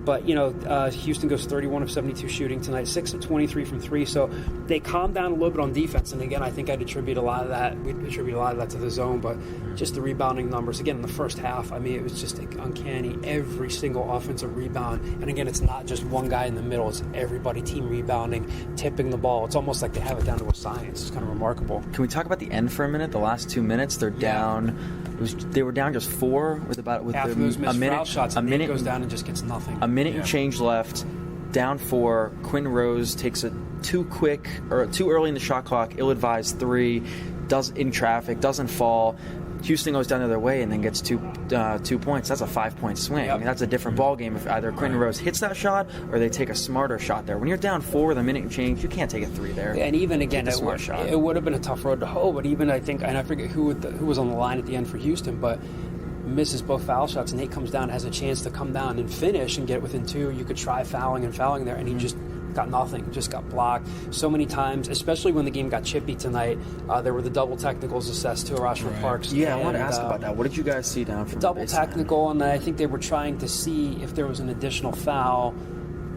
But, Houston goes 31 of 72 shooting tonight, 6 of 23 from 3. So they calmed down a little bit on defense. And again, I think we'd attribute a lot of that to the zone, but just the rebounding numbers. Again, in the first half, it was just uncanny. Every single offensive rebound. And again, it's not just one guy in the middle. It's everybody team rebounding, tipping the ball. It's almost like they have it down to a science. It's kind of remarkable. Can we talk about the end for a minute? The last 2 minutes, they're down. They were down just 4 with half of those missed foul shots. A minute goes down and just gets nothing. A minute and change left, down 4. Quinn Rose takes a too early in the shot clock, ill-advised 3, in traffic, doesn't fall. Houston goes down the other way and then gets 2 points. That's a 5-point swing. Yep. That's a different ball game if either Quinn Rose hits that shot or they take a smarter shot there. When you're down 4 with a minute and change, you can't take a 3 there. And even again, it would have been a tough road to hoe. But even I forget who was on the line at the end for Houston, but misses both foul shots. Nate comes down, has a chance to come down and finish and get it within 2. You could try fouling there, and he just got nothing, just got blocked so many times, especially when the game got chippy tonight. There were the double technicals assessed to Rochford Parks. Yeah, I want to ask about that. What did you guys see down from the double technical? And I think they were trying to see if there was an additional foul.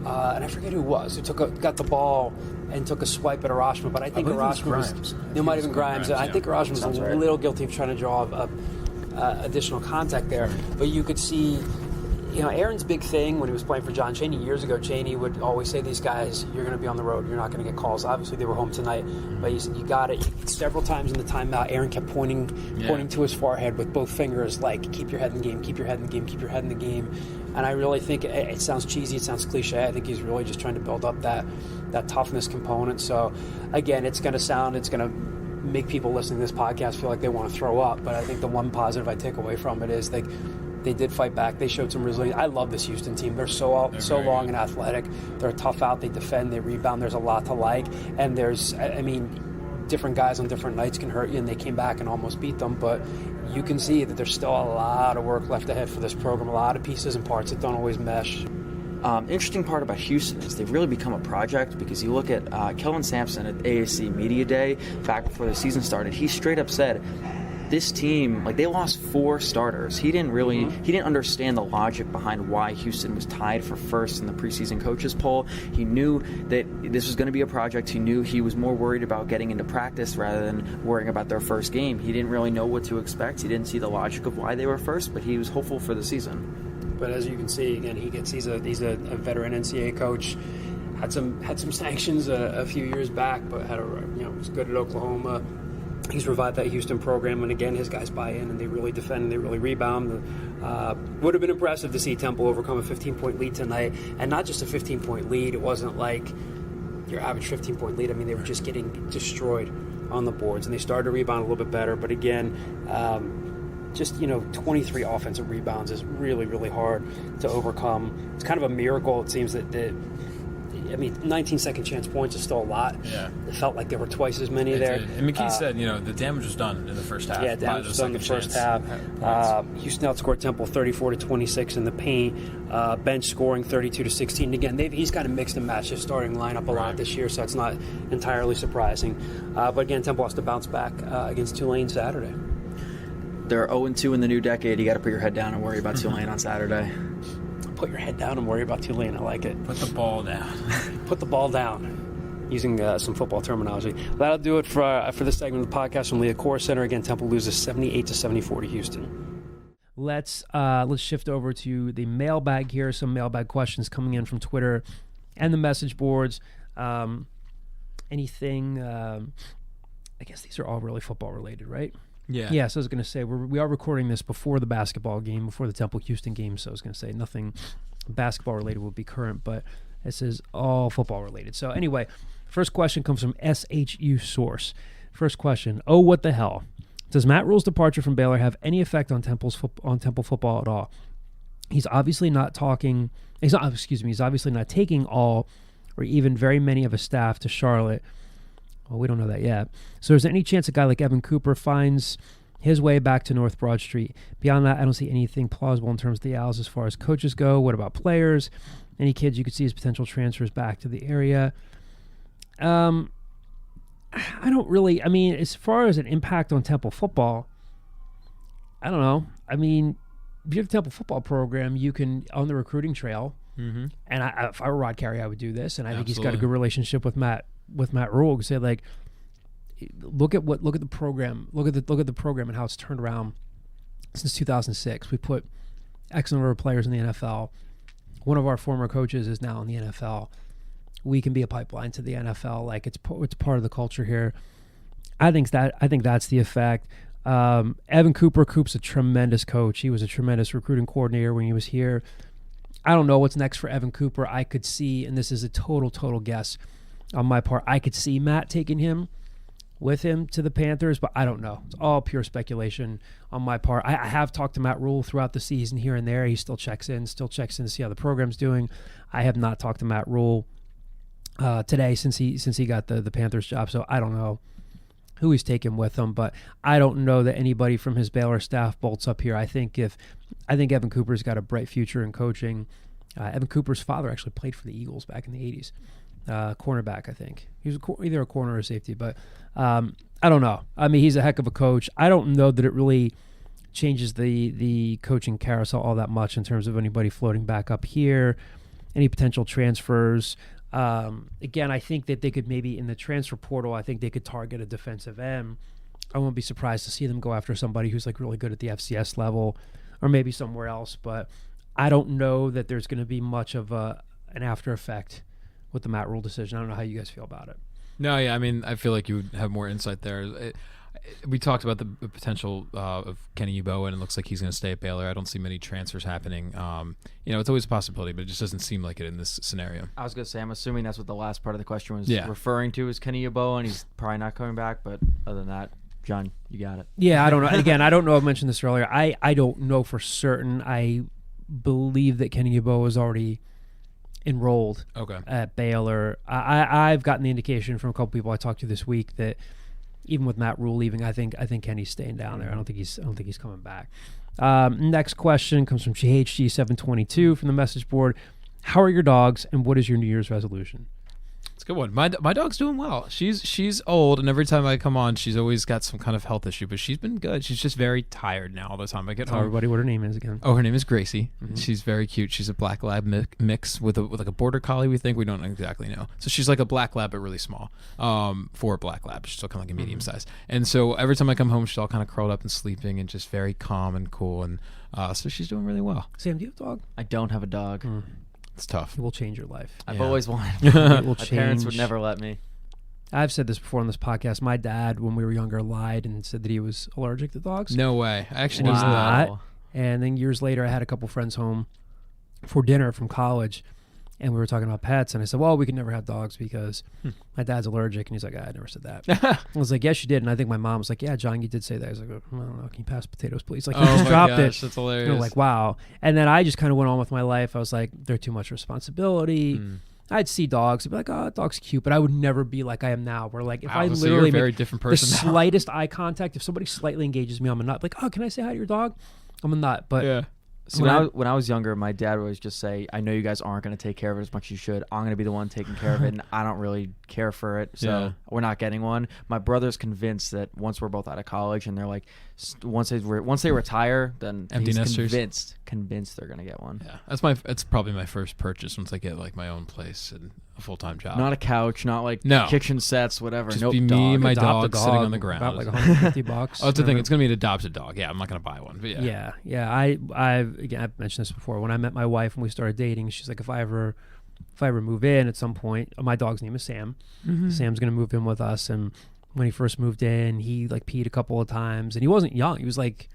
And I forget who it was who got the ball and took a swipe at Arashma, but I think Arashma was... It might have been Grimes. I think Arashma was a little guilty of trying to draw additional contact there. But you could see... Aaron's big thing when he was playing for John Chaney years ago, Chaney would always say, these guys, you're going to be on the road. You're not going to get calls. Obviously, they were home tonight, but he said, you got it. Several times in the timeout, Aaron kept pointing to his forehead with both fingers, like, keep your head in the game, keep your head in the game, keep your head in the game. And I really think it sounds cheesy, it sounds cliche. I think he's really just trying to build up that toughness component. So, again, it's going to make people listening to this podcast feel like they want to throw up. But I think the one positive I take away from it is they did fight back. They showed some resilience. I love this Houston team. They're so long and athletic. They're tough out. They defend. They rebound. There's a lot to like. And different guys on different nights can hurt you, and they came back and almost beat them. But you can see that there's still a lot of work left ahead for this program. A lot of pieces and parts that don't always mesh. Interesting part about Houston is they've really become a project, because you look at Kelvin Sampson at AAC Media Day back before the season started. He straight up said, this team, like, they lost 4 starters. He didn't understand the logic behind why Houston was tied for first in the preseason coaches poll. He knew that this was going to be a project. He knew he was more worried about getting into practice rather than worrying about their first game. He didn't really know what to expect. He didn't see the logic of why they were first, but he was hopeful for the season. But as you can see, again, he's a veteran NCAA coach. Had some sanctions a few years back, but was good at Oklahoma. He's revived that Houston program, and again, his guys buy in, and they really defend, and they really rebound. Would have been impressive to see Temple overcome a 15-point lead tonight, and not just a 15-point lead. It wasn't like your average 15-point lead. I mean, they were just getting destroyed on the boards, and they started to rebound a little bit better. But again, 23 offensive rebounds is really, really hard to overcome. It's kind of a miracle, it seems, that 19 second chance points is still a lot. Yeah. It felt like there were twice as many there. And McKee said, the damage was done in the first half. Yeah, damage was done in the first half. Houston outscored Temple 34-26 in the paint. Bench scoring 32-16. Again, he's kind of mixed and matched his starting lineup a lot this year, so it's not entirely surprising. But again, Temple has to bounce back against Tulane Saturday. They're 0-2 in the new decade. You got to put your head down and worry about Tulane on Saturday. Put your head down and worry about Tulane. I like it. Put the ball down. Put the ball down. Using some football terminology. That'll do it for this segment of the podcast from Leah Core Center. Again, Temple loses 78-74 to Houston. Let's shift over to the mailbag here. Some mailbag questions coming in from Twitter and the message boards. Anything? I guess these are all really football related, right? Yeah. Yeah, so I was going to say, we are recording this before the basketball game, before the Temple-Houston game, so I was going to say nothing basketball-related will be current, but this is all football-related. So anyway, first question comes from SHU Source. First question, what the hell? Does Matt Rhule's departure from Baylor have any effect on Temple football at all? He's obviously not taking all or even very many of his staff to Charlotte. Well, we don't know that yet. So is there any chance a guy like Evan Cooper finds his way back to North Broad Street? Beyond that, I don't see anything plausible in terms of the Owls as far as coaches go. What about players? Any kids you could see as potential transfers back to the area? I don't really. I mean, as far as an impact on Temple football, I don't know. I mean, if you have a Temple football program, you can, on the recruiting trail, and if I were Rod Carey, I would do this, and I think he's got a good relationship with Matt Rhule. Say, like, look at the program, look at the program and how it's turned around since 2006. We put X number of players in the NFL. One of our former coaches is now in the NFL. We can be a pipeline to the NFL. Like, it's part of the culture here. I think that's the effect. Evan Coop's a tremendous coach. He was a tremendous recruiting coordinator when he was here. I don't know what's next for Evan Cooper. I could see, and this is a total guess on my part, I could see Matt taking him with him to the Panthers, but I don't know. It's all pure speculation on my part. I have talked to Matt Rhule throughout the season here and there. He still checks in to see how the program's doing. I have not talked to Matt Rhule today since he got the Panthers job, so I don't know who he's taking with him, but I don't know that anybody from his Baylor staff bolts up here. I think Evan Cooper's got a bright future in coaching. Evan Cooper's father actually played for the Eagles back in the 80s. Cornerback, I think. He was either a corner or a safety, but I don't know. I mean, he's a heck of a coach. I don't know that it really changes the coaching carousel all that much in terms of anybody floating back up here, any potential transfers. Again, I think that they could maybe, in the transfer portal, I think they could target a defensive end. I won't be surprised to see them go after somebody who's like really good at the FCS level or maybe somewhere else, but I don't know that there's going to be much of an after effect with the Matt Rhule decision. I don't know how you guys feel about it. No, yeah, I mean, I feel like you would have more insight there. We talked about the potential of Kenny Yeboah, and it looks like he's going to stay at Baylor. I don't see many transfers happening. It's always a possibility, but it just doesn't seem like it in this scenario. I was going to say, I'm assuming that's what the last part of the question was referring to, is Kenny Yeboah, and he's probably not coming back, but other than that, John, you got it. Yeah, I don't know. Again, I don't know. I mentioned this earlier. I don't know for certain. I believe that Kenny Yeboah was already enrolled at Baylor. I've gotten the indication from a couple people I talked to this week that even with Matt Rhule leaving, I think Kenny's staying down there. I don't think he's coming back. Next question comes from GHG722 from the message board. How are your dogs, and what is your New Year's resolution? It's a good one. My dog's doing well. She's old, and every time I come on, she's always got some kind of health issue, but she's been good. She's just very tired now all the time I get Tell home. everybody what her name is again. Oh, her name is Gracie. She's very cute. She's a black lab mix with like a border collie. We think, we don't exactly know. So she's like a black lab, but really small. For a black lab, she's still kind of like a medium size. And so every time I come home, she's all kind of curled up and sleeping, and just very calm and cool. And so she's doing really well. Sam, do you have a dog? I don't have a dog. It's tough. It will change your life. I've always wanted. It will My change. parents would never let me. I've said this before on this podcast. My dad, when we were younger, lied and said that he was allergic to dogs. No way. I actually And he's knew that. not. And then years later, I had a couple friends home for dinner from college, and we were talking about pets. And I said, well, we can never have dogs because my dad's allergic. And he's like, I never said that. I was like, yes, you did. And I think my mom was like, yeah, John, you did say that. I was like, I don't know. Can you pass potatoes, please? Like, he just dropped it. That's hilarious. And I'm like, wow. And then I just kind of went on with my life. I was like, they're too much responsibility. I'd see dogs. I'd be like, oh, that dog's cute. But I would never be like I am now, where like if I So you're literally a very make different the person now. slightest eye contact, if somebody slightly engages me, I'm a nut. Like, oh, can I say hi to your dog? I'm a nut. But Yeah. So when I was younger, my dad would always just say, I know you guys aren't going to take care of it as much as you should. I'm going to be the one taking care of it, and I don't really care for it, so we're not getting one. My brother's convinced that once we're both out of college, and they're like, once they retire, then Empty he's nesters. convinced they're going to get one. Yeah, that's probably my first purchase once I get like my own place and a full-time job. Not a couch, not like No. kitchen sets, whatever. Just nope, be me dog. and my adopt dog sitting on the ground. About like $150. Oh, that's the thing. It's gonna be an adopted dog. Yeah, I'm not gonna buy one. But Yeah. I've mentioned this before. When I met my wife and we started dating, she's like, if I ever move in at some point, my dog's name is Sam. Sam's gonna move in with us. And when he first moved in, he like peed a couple of times, and he wasn't young. He was like,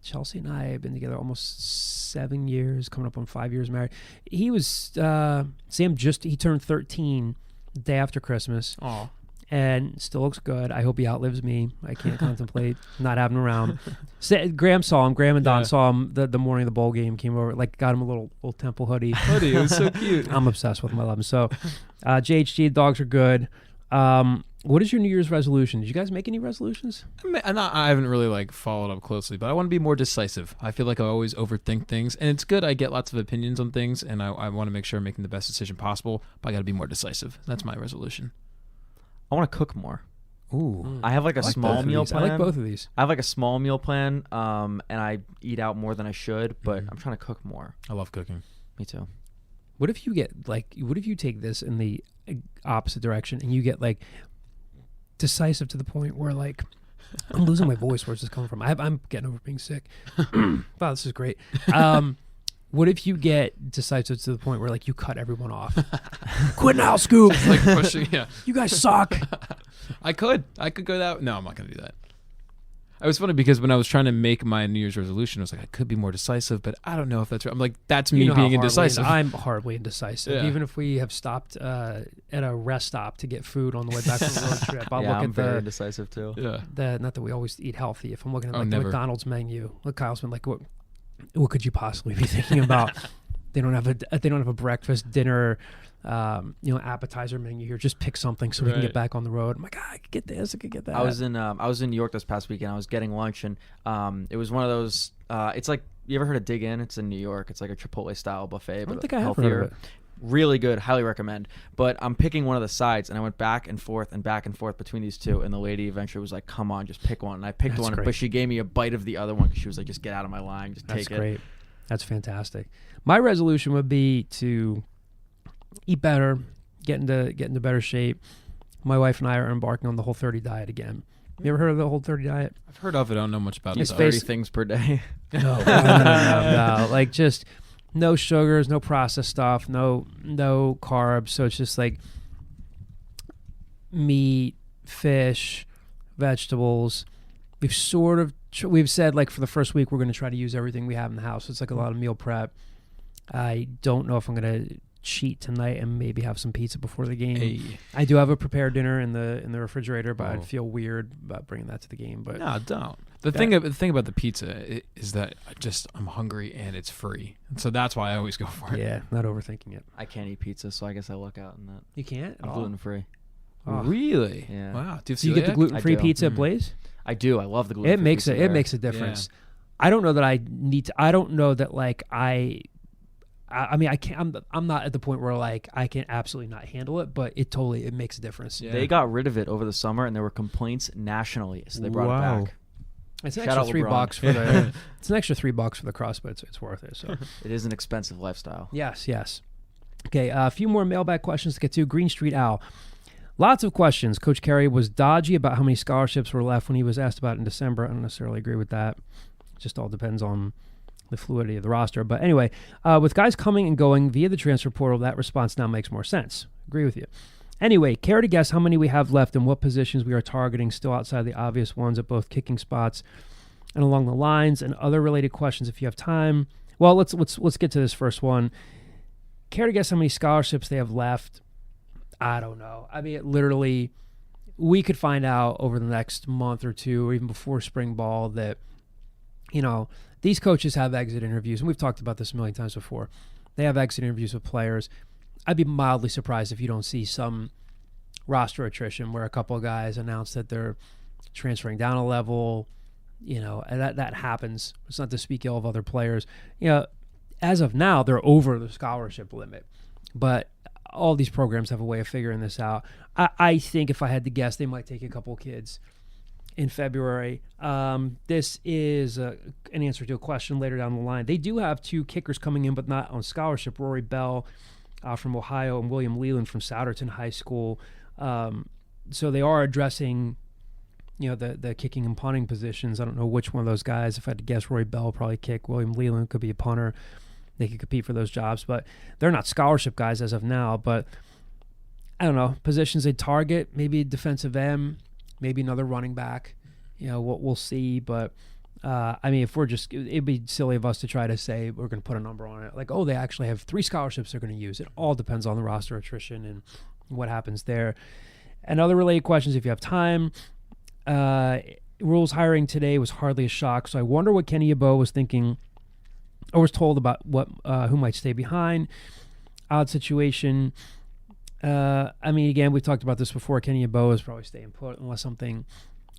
Chelsea and I have been together almost 7 years, coming up on 5 years married. He was Sam. He turned 13 the day after Christmas. Oh. And still looks good. I hope he outlives me. I can't contemplate not having him around. Graham saw him. Graham and Don saw him the morning of the bowl game. Came over, like got him a little Temple hoodie. It was so cute. I'm obsessed with him. I love him. So, JHG, dogs are good. What is your New Year's resolution? Did you guys make any resolutions? I haven't really like followed up closely, but I want to be more decisive. I feel like I always overthink things, and it's good. I get lots of opinions on things, and I want to make sure I'm making the best decision possible. But I got to be more decisive. That's my resolution. I want to cook more. Ooh. I have like a small meal plan. I like both of these. I have like a small meal plan, and I eat out more than I should, but I'm trying to cook more. I love cooking. Me too. What if you take this in the opposite direction and you get like decisive to the point where like I'm losing my voice. Where's this coming from? I'm getting over being sick. Wow, this is great. What if you get decisive to the point where like you cut everyone off? Quit now, Scoop. It's like pushing. Yeah, you guys suck. I could go that. No, I'm not gonna do that. It was funny because when I was trying to make my New Year's resolution, I was like, I could be more decisive, but I don't know if that's right. I'm like, that's me being indecisive. I'm horribly indecisive. Yeah. Even if we have stopped at a rest stop to get food on the way back from the road trip, I'll look I'm at very indecisive too. Yeah. not that we always eat healthy. If I'm looking at like the never. McDonald's menu, look, Kyle's been like, what could you possibly be thinking about? They don't have a breakfast, dinner, appetizer menu here. Just pick something so we can get back on the road. I'm like, I could get this, I could get that. I was in New York this past weekend. I was getting lunch, and it was one of those. It's like, you ever heard of Dig In? It's in New York. It's like a Chipotle style buffet, but I don't think I have healthier. heard of it. Really good, highly recommend. But I'm picking one of the sides, and I went back and forth between these two, and the lady eventually was like, "Come on, just pick one." And I picked one, but she gave me a bite of the other one because she was like, "Just get out of my line, just take it." That's great. That's fantastic. My resolution would be to eat better, get into better shape. My wife and I are embarking on the Whole30 diet again. You ever heard of the Whole30 diet? I've heard of it. I don't know much about it. It's 30 things per day. No. Like just no sugars, no processed stuff, no carbs. So it's just like meat, fish, vegetables. We've said like for the first week we're going to try to use everything we have in the house. It's like a lot of meal prep. I don't know if I'm going to cheat tonight and maybe have some pizza before the game. Hey. I do have a prepared dinner in the refrigerator, but I'd feel weird about bringing that to the game. But no, don't. The thing about the pizza is that I'm hungry and it's free, and so that's why I always go for it. Yeah, not overthinking it. I can't eat pizza, so I guess I luck out in that. You can't? I'm gluten free. Oh. Really? Yeah. Wow. Do So you get the gluten-free pizza at Blaze? I do. I love the gluten-free It makes pizza it makes a difference. Yeah. I don't know that I need to. I don't know that like I I mean, I can't. I'm not at the point where like I can absolutely not handle it, but it makes a difference. Yeah. They got rid of it over the summer, and there were complaints nationally, so they brought it back. It's an Shout extra out $3 for the. It's an extra $3 for the crust, but it's worth it. So it is an expensive lifestyle. Yes. Okay, a few more mailbag questions to get to. Green Street Owl. Lots of questions. Coach Carey was dodgy about how many scholarships were left when he was asked about it in December. I don't necessarily agree with that. It just all depends on the fluidity of the roster. But anyway, with guys coming and going via the transfer portal, that response now makes more sense. Agree with you. Anyway, care to guess how many we have left and what positions we are targeting still outside the obvious ones at both kicking spots and along the lines, and other related questions if you have time. Well, let's get to this first one. Care to guess how many scholarships they have left? I don't know. I mean, literally, we could find out over the next month or two, or even before spring ball, that, you know, these coaches have exit interviews, and we've talked about this a million times before. They have exit interviews with players. I'd be mildly surprised if you don't see some roster attrition where a couple of guys announce that they're transferring down a level. You know, and that happens. It's not to speak ill of other players. You know, as of now, they're over the scholarship limit, but all these programs have a way of figuring this out. I think if I had to guess, they might take a couple kids in February. This is an answer to a question later down the line. They do have 2 kickers coming in, but not on scholarship. Rory Bell from Ohio and William Leland from Souderton High School. So they are addressing, you know, the kicking and punting positions. I don't know which one of those guys. If I had to guess, Rory Bell will probably kick. William Leland could be a punter. They could compete for those jobs, but they're not scholarship guys as of now. But I don't know, positions they target, maybe defensive end, maybe another running back. You know, we'll see. But I mean, if we're just, it'd be silly of us to try to say we're going to put a number on it. Like, oh, they actually have 3 scholarships they're going to use. It all depends on the roster attrition and what happens there. And other related questions, if you have time. Rhule's hiring today was hardly a shock, so I wonder what Kenny Yeboah was thinking or was told about what who might stay behind. Odd situation. I mean, again, we've talked about this before. Kenny Yeboah is probably staying put unless something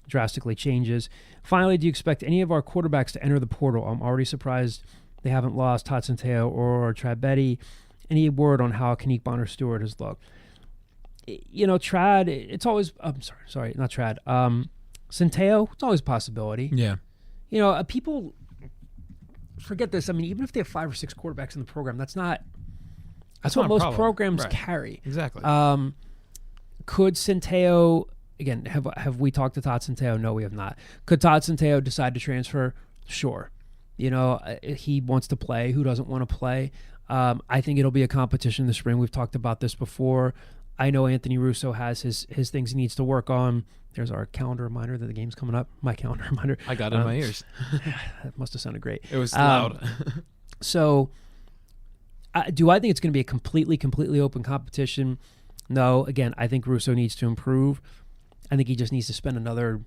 drastically changes. Finally, do you expect any of our quarterbacks to enter the portal? I'm already surprised they haven't lost Todd Centeio or Trad Betty. Any word on how Kanique Bonner-Stewart has looked? You know, Trad, it's always, I'm sorry, not Trad. Centeio, it's always a possibility. Yeah. You know, people forget this. I mean, even if they have 5 or 6 quarterbacks in the program, that's what most programs carry. Exactly. Could Centeio, again, have we talked to Todd Centeio? No, we have not. Could Todd Centeio decide to transfer? Sure. You know, he wants to play. Who doesn't want to play? I think it'll be a competition this spring. We've talked about this before. I know Anthony Russo has his things he needs to work on. There's our calendar reminder that the game's coming up. My calendar reminder. I got it in my ears. That must have sounded great. It was loud. So, do I think it's going to be a completely open competition? No. Again, I think Russo needs to improve. I think he just needs to spend another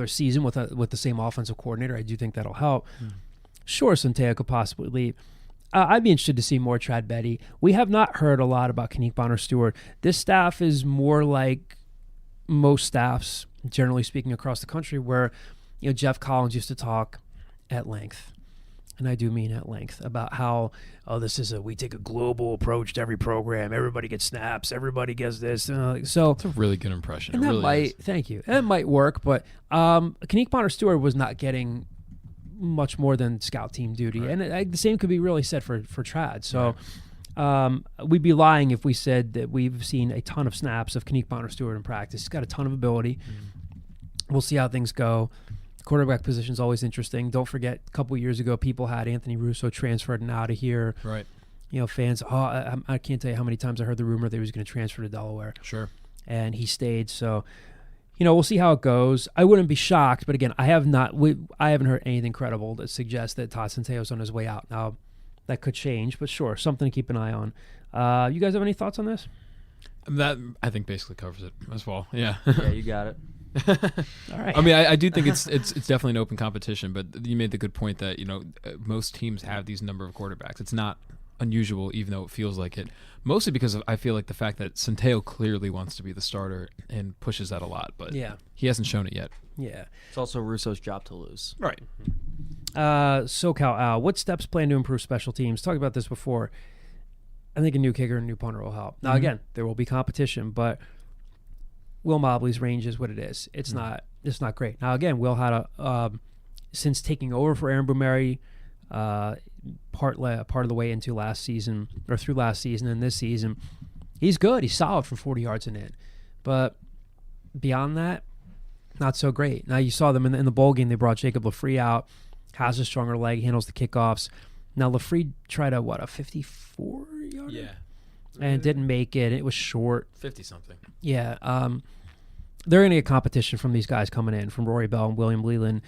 season with the same offensive coordinator. I do think that'll help. Sure, Centeio could possibly leave. I'd be interested to see more Trad Betty. We have not heard a lot about Kanique Bonner-Stewart. This staff is more like most staffs, generally speaking, across the country, where, you know, Jeff Collins used to talk at length, and I do mean at length, about how, we take a global approach to every program. Everybody gets snaps. Everybody gets this. So it's a really good impression. And it really is. Thank you. That might work, but Kanique Bonner-Stewart was not getting much more than scout team duty. Right. And the same could be really said for Trad. So we'd be lying if we said that we've seen a ton of snaps of Kanique Bonner-Stewart in practice. He's got a ton of ability. We'll see how things go. The quarterback position is always interesting. Don't forget, a couple years ago, people had Anthony Russo transferred and out of here. Right. You know, fans, I can't tell you how many times I heard the rumor that he was going to transfer to Delaware. Sure. And he stayed. So, you know, we'll see how it goes. I wouldn't be shocked, but again, I haven't heard anything credible that suggests that Todd Centeio's on his way out. Now, that could change, but sure, something to keep an eye on. You guys have any thoughts on this? That, I think, basically covers it as well. Yeah. Yeah, you got it. All right. I mean, I do think it's definitely an open competition, but you made the good point that, you know, most teams have these number of quarterbacks. It's not unusual, even though it feels like it. Mostly because I feel like the fact that Centeio clearly wants to be the starter and pushes that a lot, but he hasn't shown it yet. Yeah. It's also Russo's job to lose. Right. SoCal Al, what steps plan to improve special teams? Talked about this before. I think a new kicker and a new punter will help. Now, again, there will be competition, but Will Mobley's range is what it is. It's not great. Now, again, Will had since taking over for Aaron Bumeri, part of the way into last season, or through last season and this season, he's good. He's solid from 40 yards and in. But beyond that, not so great. Now, you saw them in the bowl game. They brought Jacob Lafree out, has a stronger leg, handles the kickoffs. Now, Lafree tried a 54-yarder? Yeah. And didn't make it. It was short. 50-something. Yeah. They're going to get competition from these guys coming in, from Rory Bell and William Leland.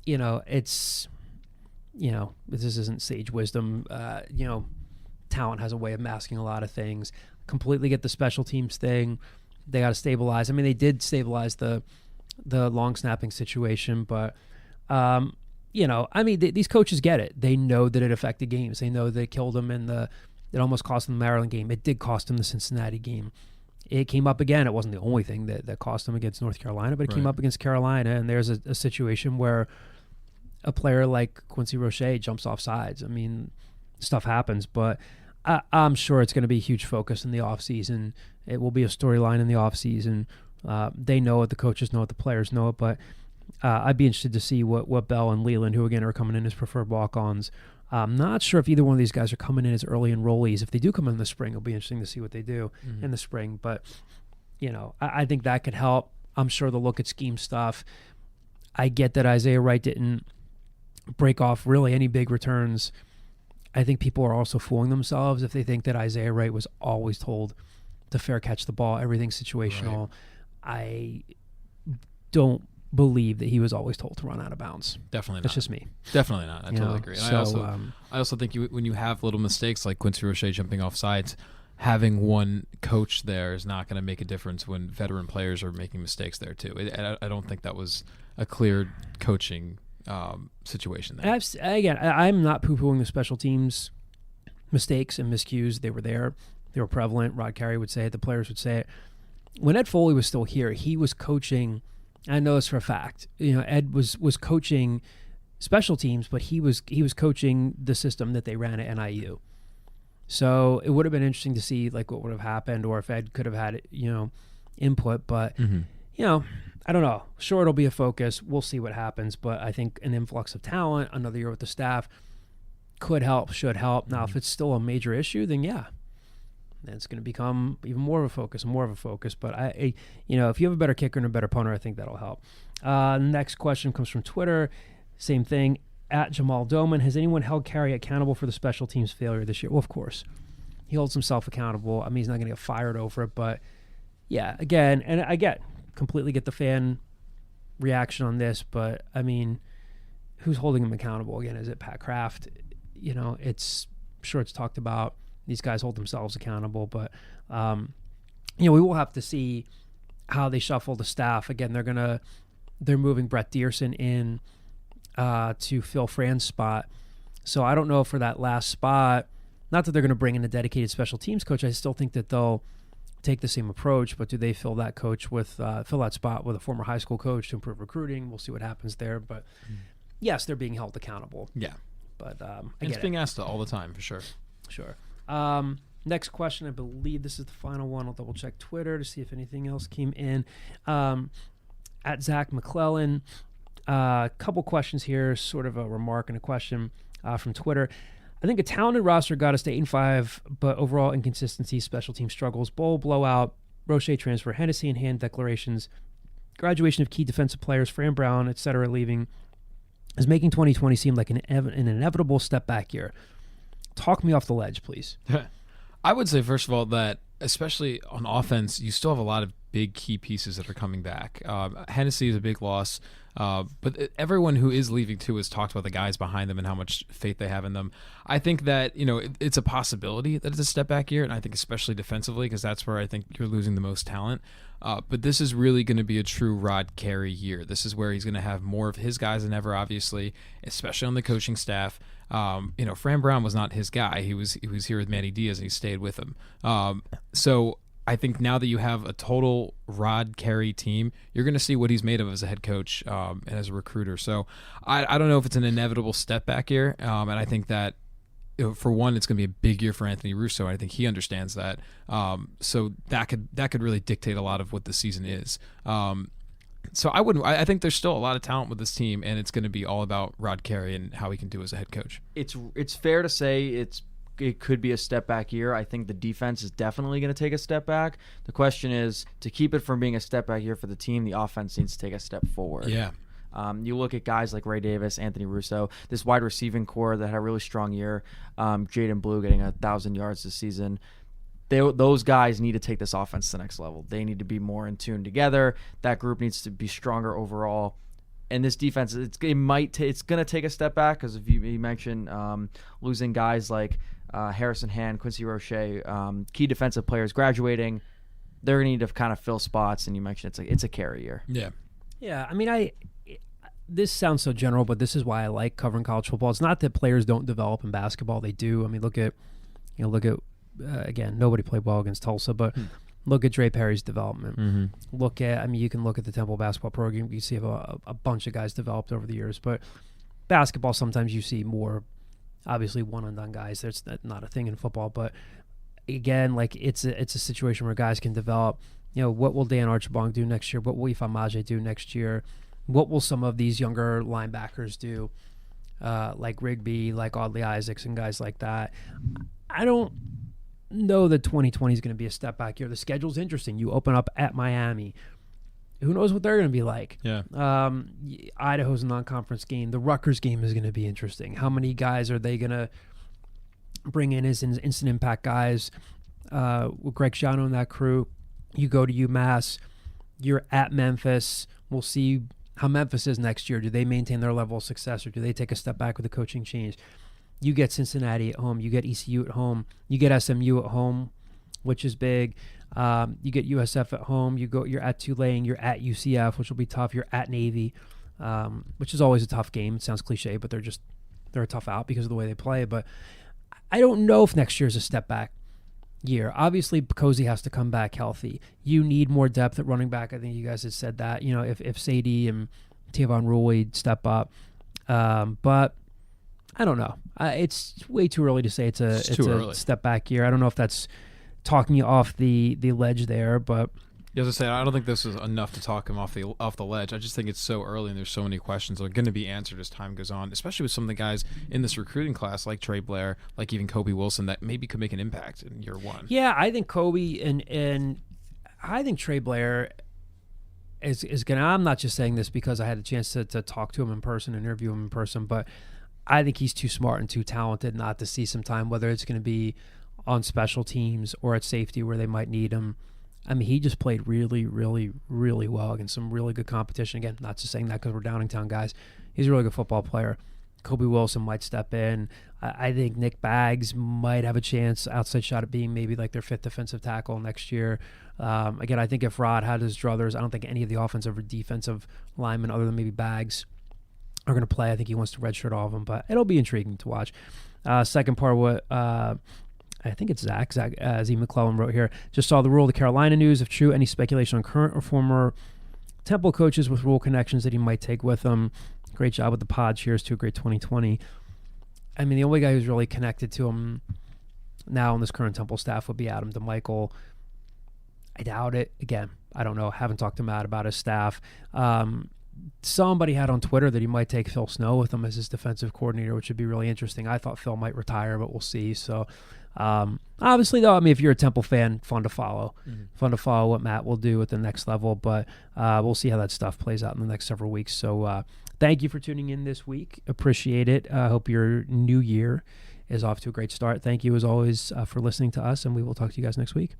This isn't sage wisdom. Talent has a way of masking a lot of things. Completely get the special teams thing. They got to stabilize. I mean, they did stabilize the long snapping situation, but these coaches get it. They know that it affected games. They know that it killed them it almost cost them the Maryland game. It did cost them the Cincinnati game. It came up again. It wasn't the only thing that cost them against North Carolina, but it came up against Carolina, and there's a situation where a player like Quincy Roche jumps off sides. I mean, stuff happens, but I'm sure it's going to be a huge focus in the offseason. It will be a storyline in the offseason. They know it. The coaches know it. The players know it, but I'd be interested to see what Bell and Leland, who again are coming in as preferred walk-ons. I'm not sure if either one of these guys are coming in as early enrollees. If they do come in the spring, it'll be interesting to see what they do in the spring. But, I think that could help. I'm sure they'll look at scheme stuff. I get that Isaiah Wright didn't break off really any big returns. I think people are also fooling themselves if they think that Isaiah Wright was always told to fair catch the ball, everything's situational. Right. I don't believe that he was always told to run out of bounds. Definitely not. That's just me. Definitely not. I totally agree. And So, I also think when you have little mistakes like Quincy Roche jumping off sides, having one coach there is not going to make a difference when veteran players are making mistakes there too. I don't think that was a clear coaching situation there. Again, I'm not poo-pooing the special teams mistakes and miscues. They were there. They were prevalent. Rod Carey would say it. The players would say it. When Ed Foley was still here, he was coaching. I know this for a fact. Ed was coaching special teams, but he was coaching the system that they ran at NIU. So it would have been interesting to see what would have happened, or if Ed could have had input. But I don't know. Sure, it'll be a focus. We'll see what happens. But I think an influx of talent, another year with the staff, could help, should help. Now, if it's still a major issue, then yeah. Then it's going to become even more of a focus. But if you have a better kicker and a better punter, I think that'll help. Next question comes from Twitter. Same thing. At Jamal Doman, has anyone held Carey accountable for the special teams failure this year? Well, of course. He holds himself accountable. I mean, he's not going to get fired over it. But, yeah, again, and I completely get the fan reaction on this. But, I mean, who's holding him accountable? Again, is it Pat Kraft? It's talked about. These guys hold themselves accountable, but we will have to see how they shuffle the staff. Again, they're moving Brett Dearson in to fill Fran's spot. So I don't know for that last spot. Not that they're going to bring in a dedicated special teams coach. I still think that they'll take the same approach. But do they fill that spot with a former high school coach to improve recruiting? We'll see what happens there. But yes, they're being held accountable. Yeah, but it's being asked all the time for sure. Sure. Next question, I believe this is the final one. I'll double check Twitter to see if anything else came in. At Zach McClellan, a couple questions here, sort of a remark and a question from Twitter. I think a talented roster got us to 8-5, but overall inconsistency, special team struggles, bowl blowout, Roche transfer, Hennessy in hand declarations, graduation of key defensive players, Fran Brown, etc. leaving, is making 2020 seem like an inevitable step back year. Talk me off the ledge, please. I would say, first of all, that especially on offense, you still have a lot of big key pieces that are coming back. Hennessy is a big loss, but everyone who is leaving too has talked about the guys behind them and how much faith they have in them. I think that it's a possibility that it's a step back year, and I think especially defensively, because that's where I think you're losing the most talent. But this is really going to be a true Rod Carey year. This is where he's going to have more of his guys than ever, obviously, especially on the coaching staff. Fran Brown was not his guy. He was here with Manny Diaz, and he stayed with him. So I think now that you have a total Rod Carey team, you're going to see what he's made of as a head coach and as a recruiter. So I don't know if it's an inevitable step back here, and I think that for one, it's going to be a big year for Anthony Russo. I think he understands that. So that could really dictate a lot of what the season is. So I think there's still a lot of talent with this team, and it's going to be all about Rod Carey and how he can do as a head coach. It's fair to say it could be a step back year. I think the defense is definitely going to take a step back. The question is, to keep it from being a step back year for the team, the offense needs to take a step forward. Yeah. You look at guys like Ray Davis, Anthony Russo, this wide receiving core that had a really strong year. Jaden Blue getting 1,000 yards this season. Those guys need to take this offense to the next level. They need to be more in tune together. That group needs to be stronger overall. And this defense, it's going to take a step back because if you mentioned losing guys like Harrison Hand, Quincy Roche, key defensive players graduating, they're going to need to kind of fill spots. And you mentioned it's a Carey year. Yeah. Yeah, I mean, this sounds so general, but this is why I like covering college football. It's not that players don't develop in basketball; they do. I mean, look at again, nobody played well against Tulsa, but look at Dre Perry's development. Mm-hmm. You can look at the Temple basketball program. You see a bunch of guys developed over the years, but basketball sometimes you see more, obviously one and done guys. That's not a thing in football, but again, like it's a situation where guys can develop. What will Dan Archibong do next year? What will Ifeanyi Maje do next year? What will some of these younger linebackers do, like Rigby, like Audley Isaacs, and guys like that? I don't know that 2020 is going to be a step back year. The schedule's interesting. You open up at Miami. Who knows what they're going to be like? Yeah. Idaho's a non-conference game. The Rutgers game is going to be interesting. How many guys are they going to bring in as instant impact guys? With Greg Schiano and that crew. You go to UMass. You're at Memphis. We'll see how Memphis is next year. Do they maintain their level of success, or do they take a step back with the coaching change? You get Cincinnati at home. You get ECU at home. You get SMU at home, which is big. You get USF at home. You're at Tulane. You're at UCF, which will be tough. You're at Navy, which is always a tough game. It sounds cliche, but they're a tough out because of the way they play. But I don't know if next year is a step back year. Obviously, Cozy has to come back healthy. You need more depth at running back. I think you guys had said that. If Sadie and Tavon Rule step up, but I don't know. It's way too early to say it's a step back year. I don't know if that's talking you off the ledge there, but As I said, I don't think this is enough to talk him off the ledge. I just think it's so early and there's so many questions that are going to be answered as time goes on, especially with some of the guys in this recruiting class like Trey Blair, like even Kobe Wilson, that maybe could make an impact in year one. Yeah, I think Kobe and I think Trey Blair is going to – I'm not just saying this because I had a chance to talk to him in person, interview him in person, but I think he's too smart and too talented not to see some time, whether it's going to be on special teams or at safety where they might need him. I mean, he just played really, really, really well against some really good competition. Again, not just saying that because we're Downingtown guys. He's a really good football player. Kobe Wilson might step in. I think Nick Baggs might have a chance, outside shot at being maybe like their fifth defensive tackle next year. Again, I think if Rod had his druthers, I don't think any of the offensive or defensive linemen other than maybe Baggs are going to play. I think he wants to redshirt all of them, but it'll be intriguing to watch. Second part of what I think it's Zach Z. McClellan wrote here. Just saw the Rhule of the Carolina news. If true, any speculation on current or former Temple coaches with Rhule connections that he might take with him. Great job with the pod. Cheers to a great 2020. I mean, the only guy who's really connected to him now on this current Temple staff would be Adam DeMichael. I doubt it. Again, I don't know. Haven't talked to Matt about his staff. Somebody had on Twitter that he might take Phil Snow with him as his defensive coordinator, which would be really interesting. I thought Phil might retire, but we'll see. So, obviously, though, I mean, if you're a Temple fan, fun to follow. Fun to follow what Matt will do at the next level, but we'll see how that stuff plays out in the next several weeks. So, thank you for tuning in this week. Appreciate it. I hope your new year is off to a great start. Thank you, as always, for listening to us, and we will talk to you guys next week.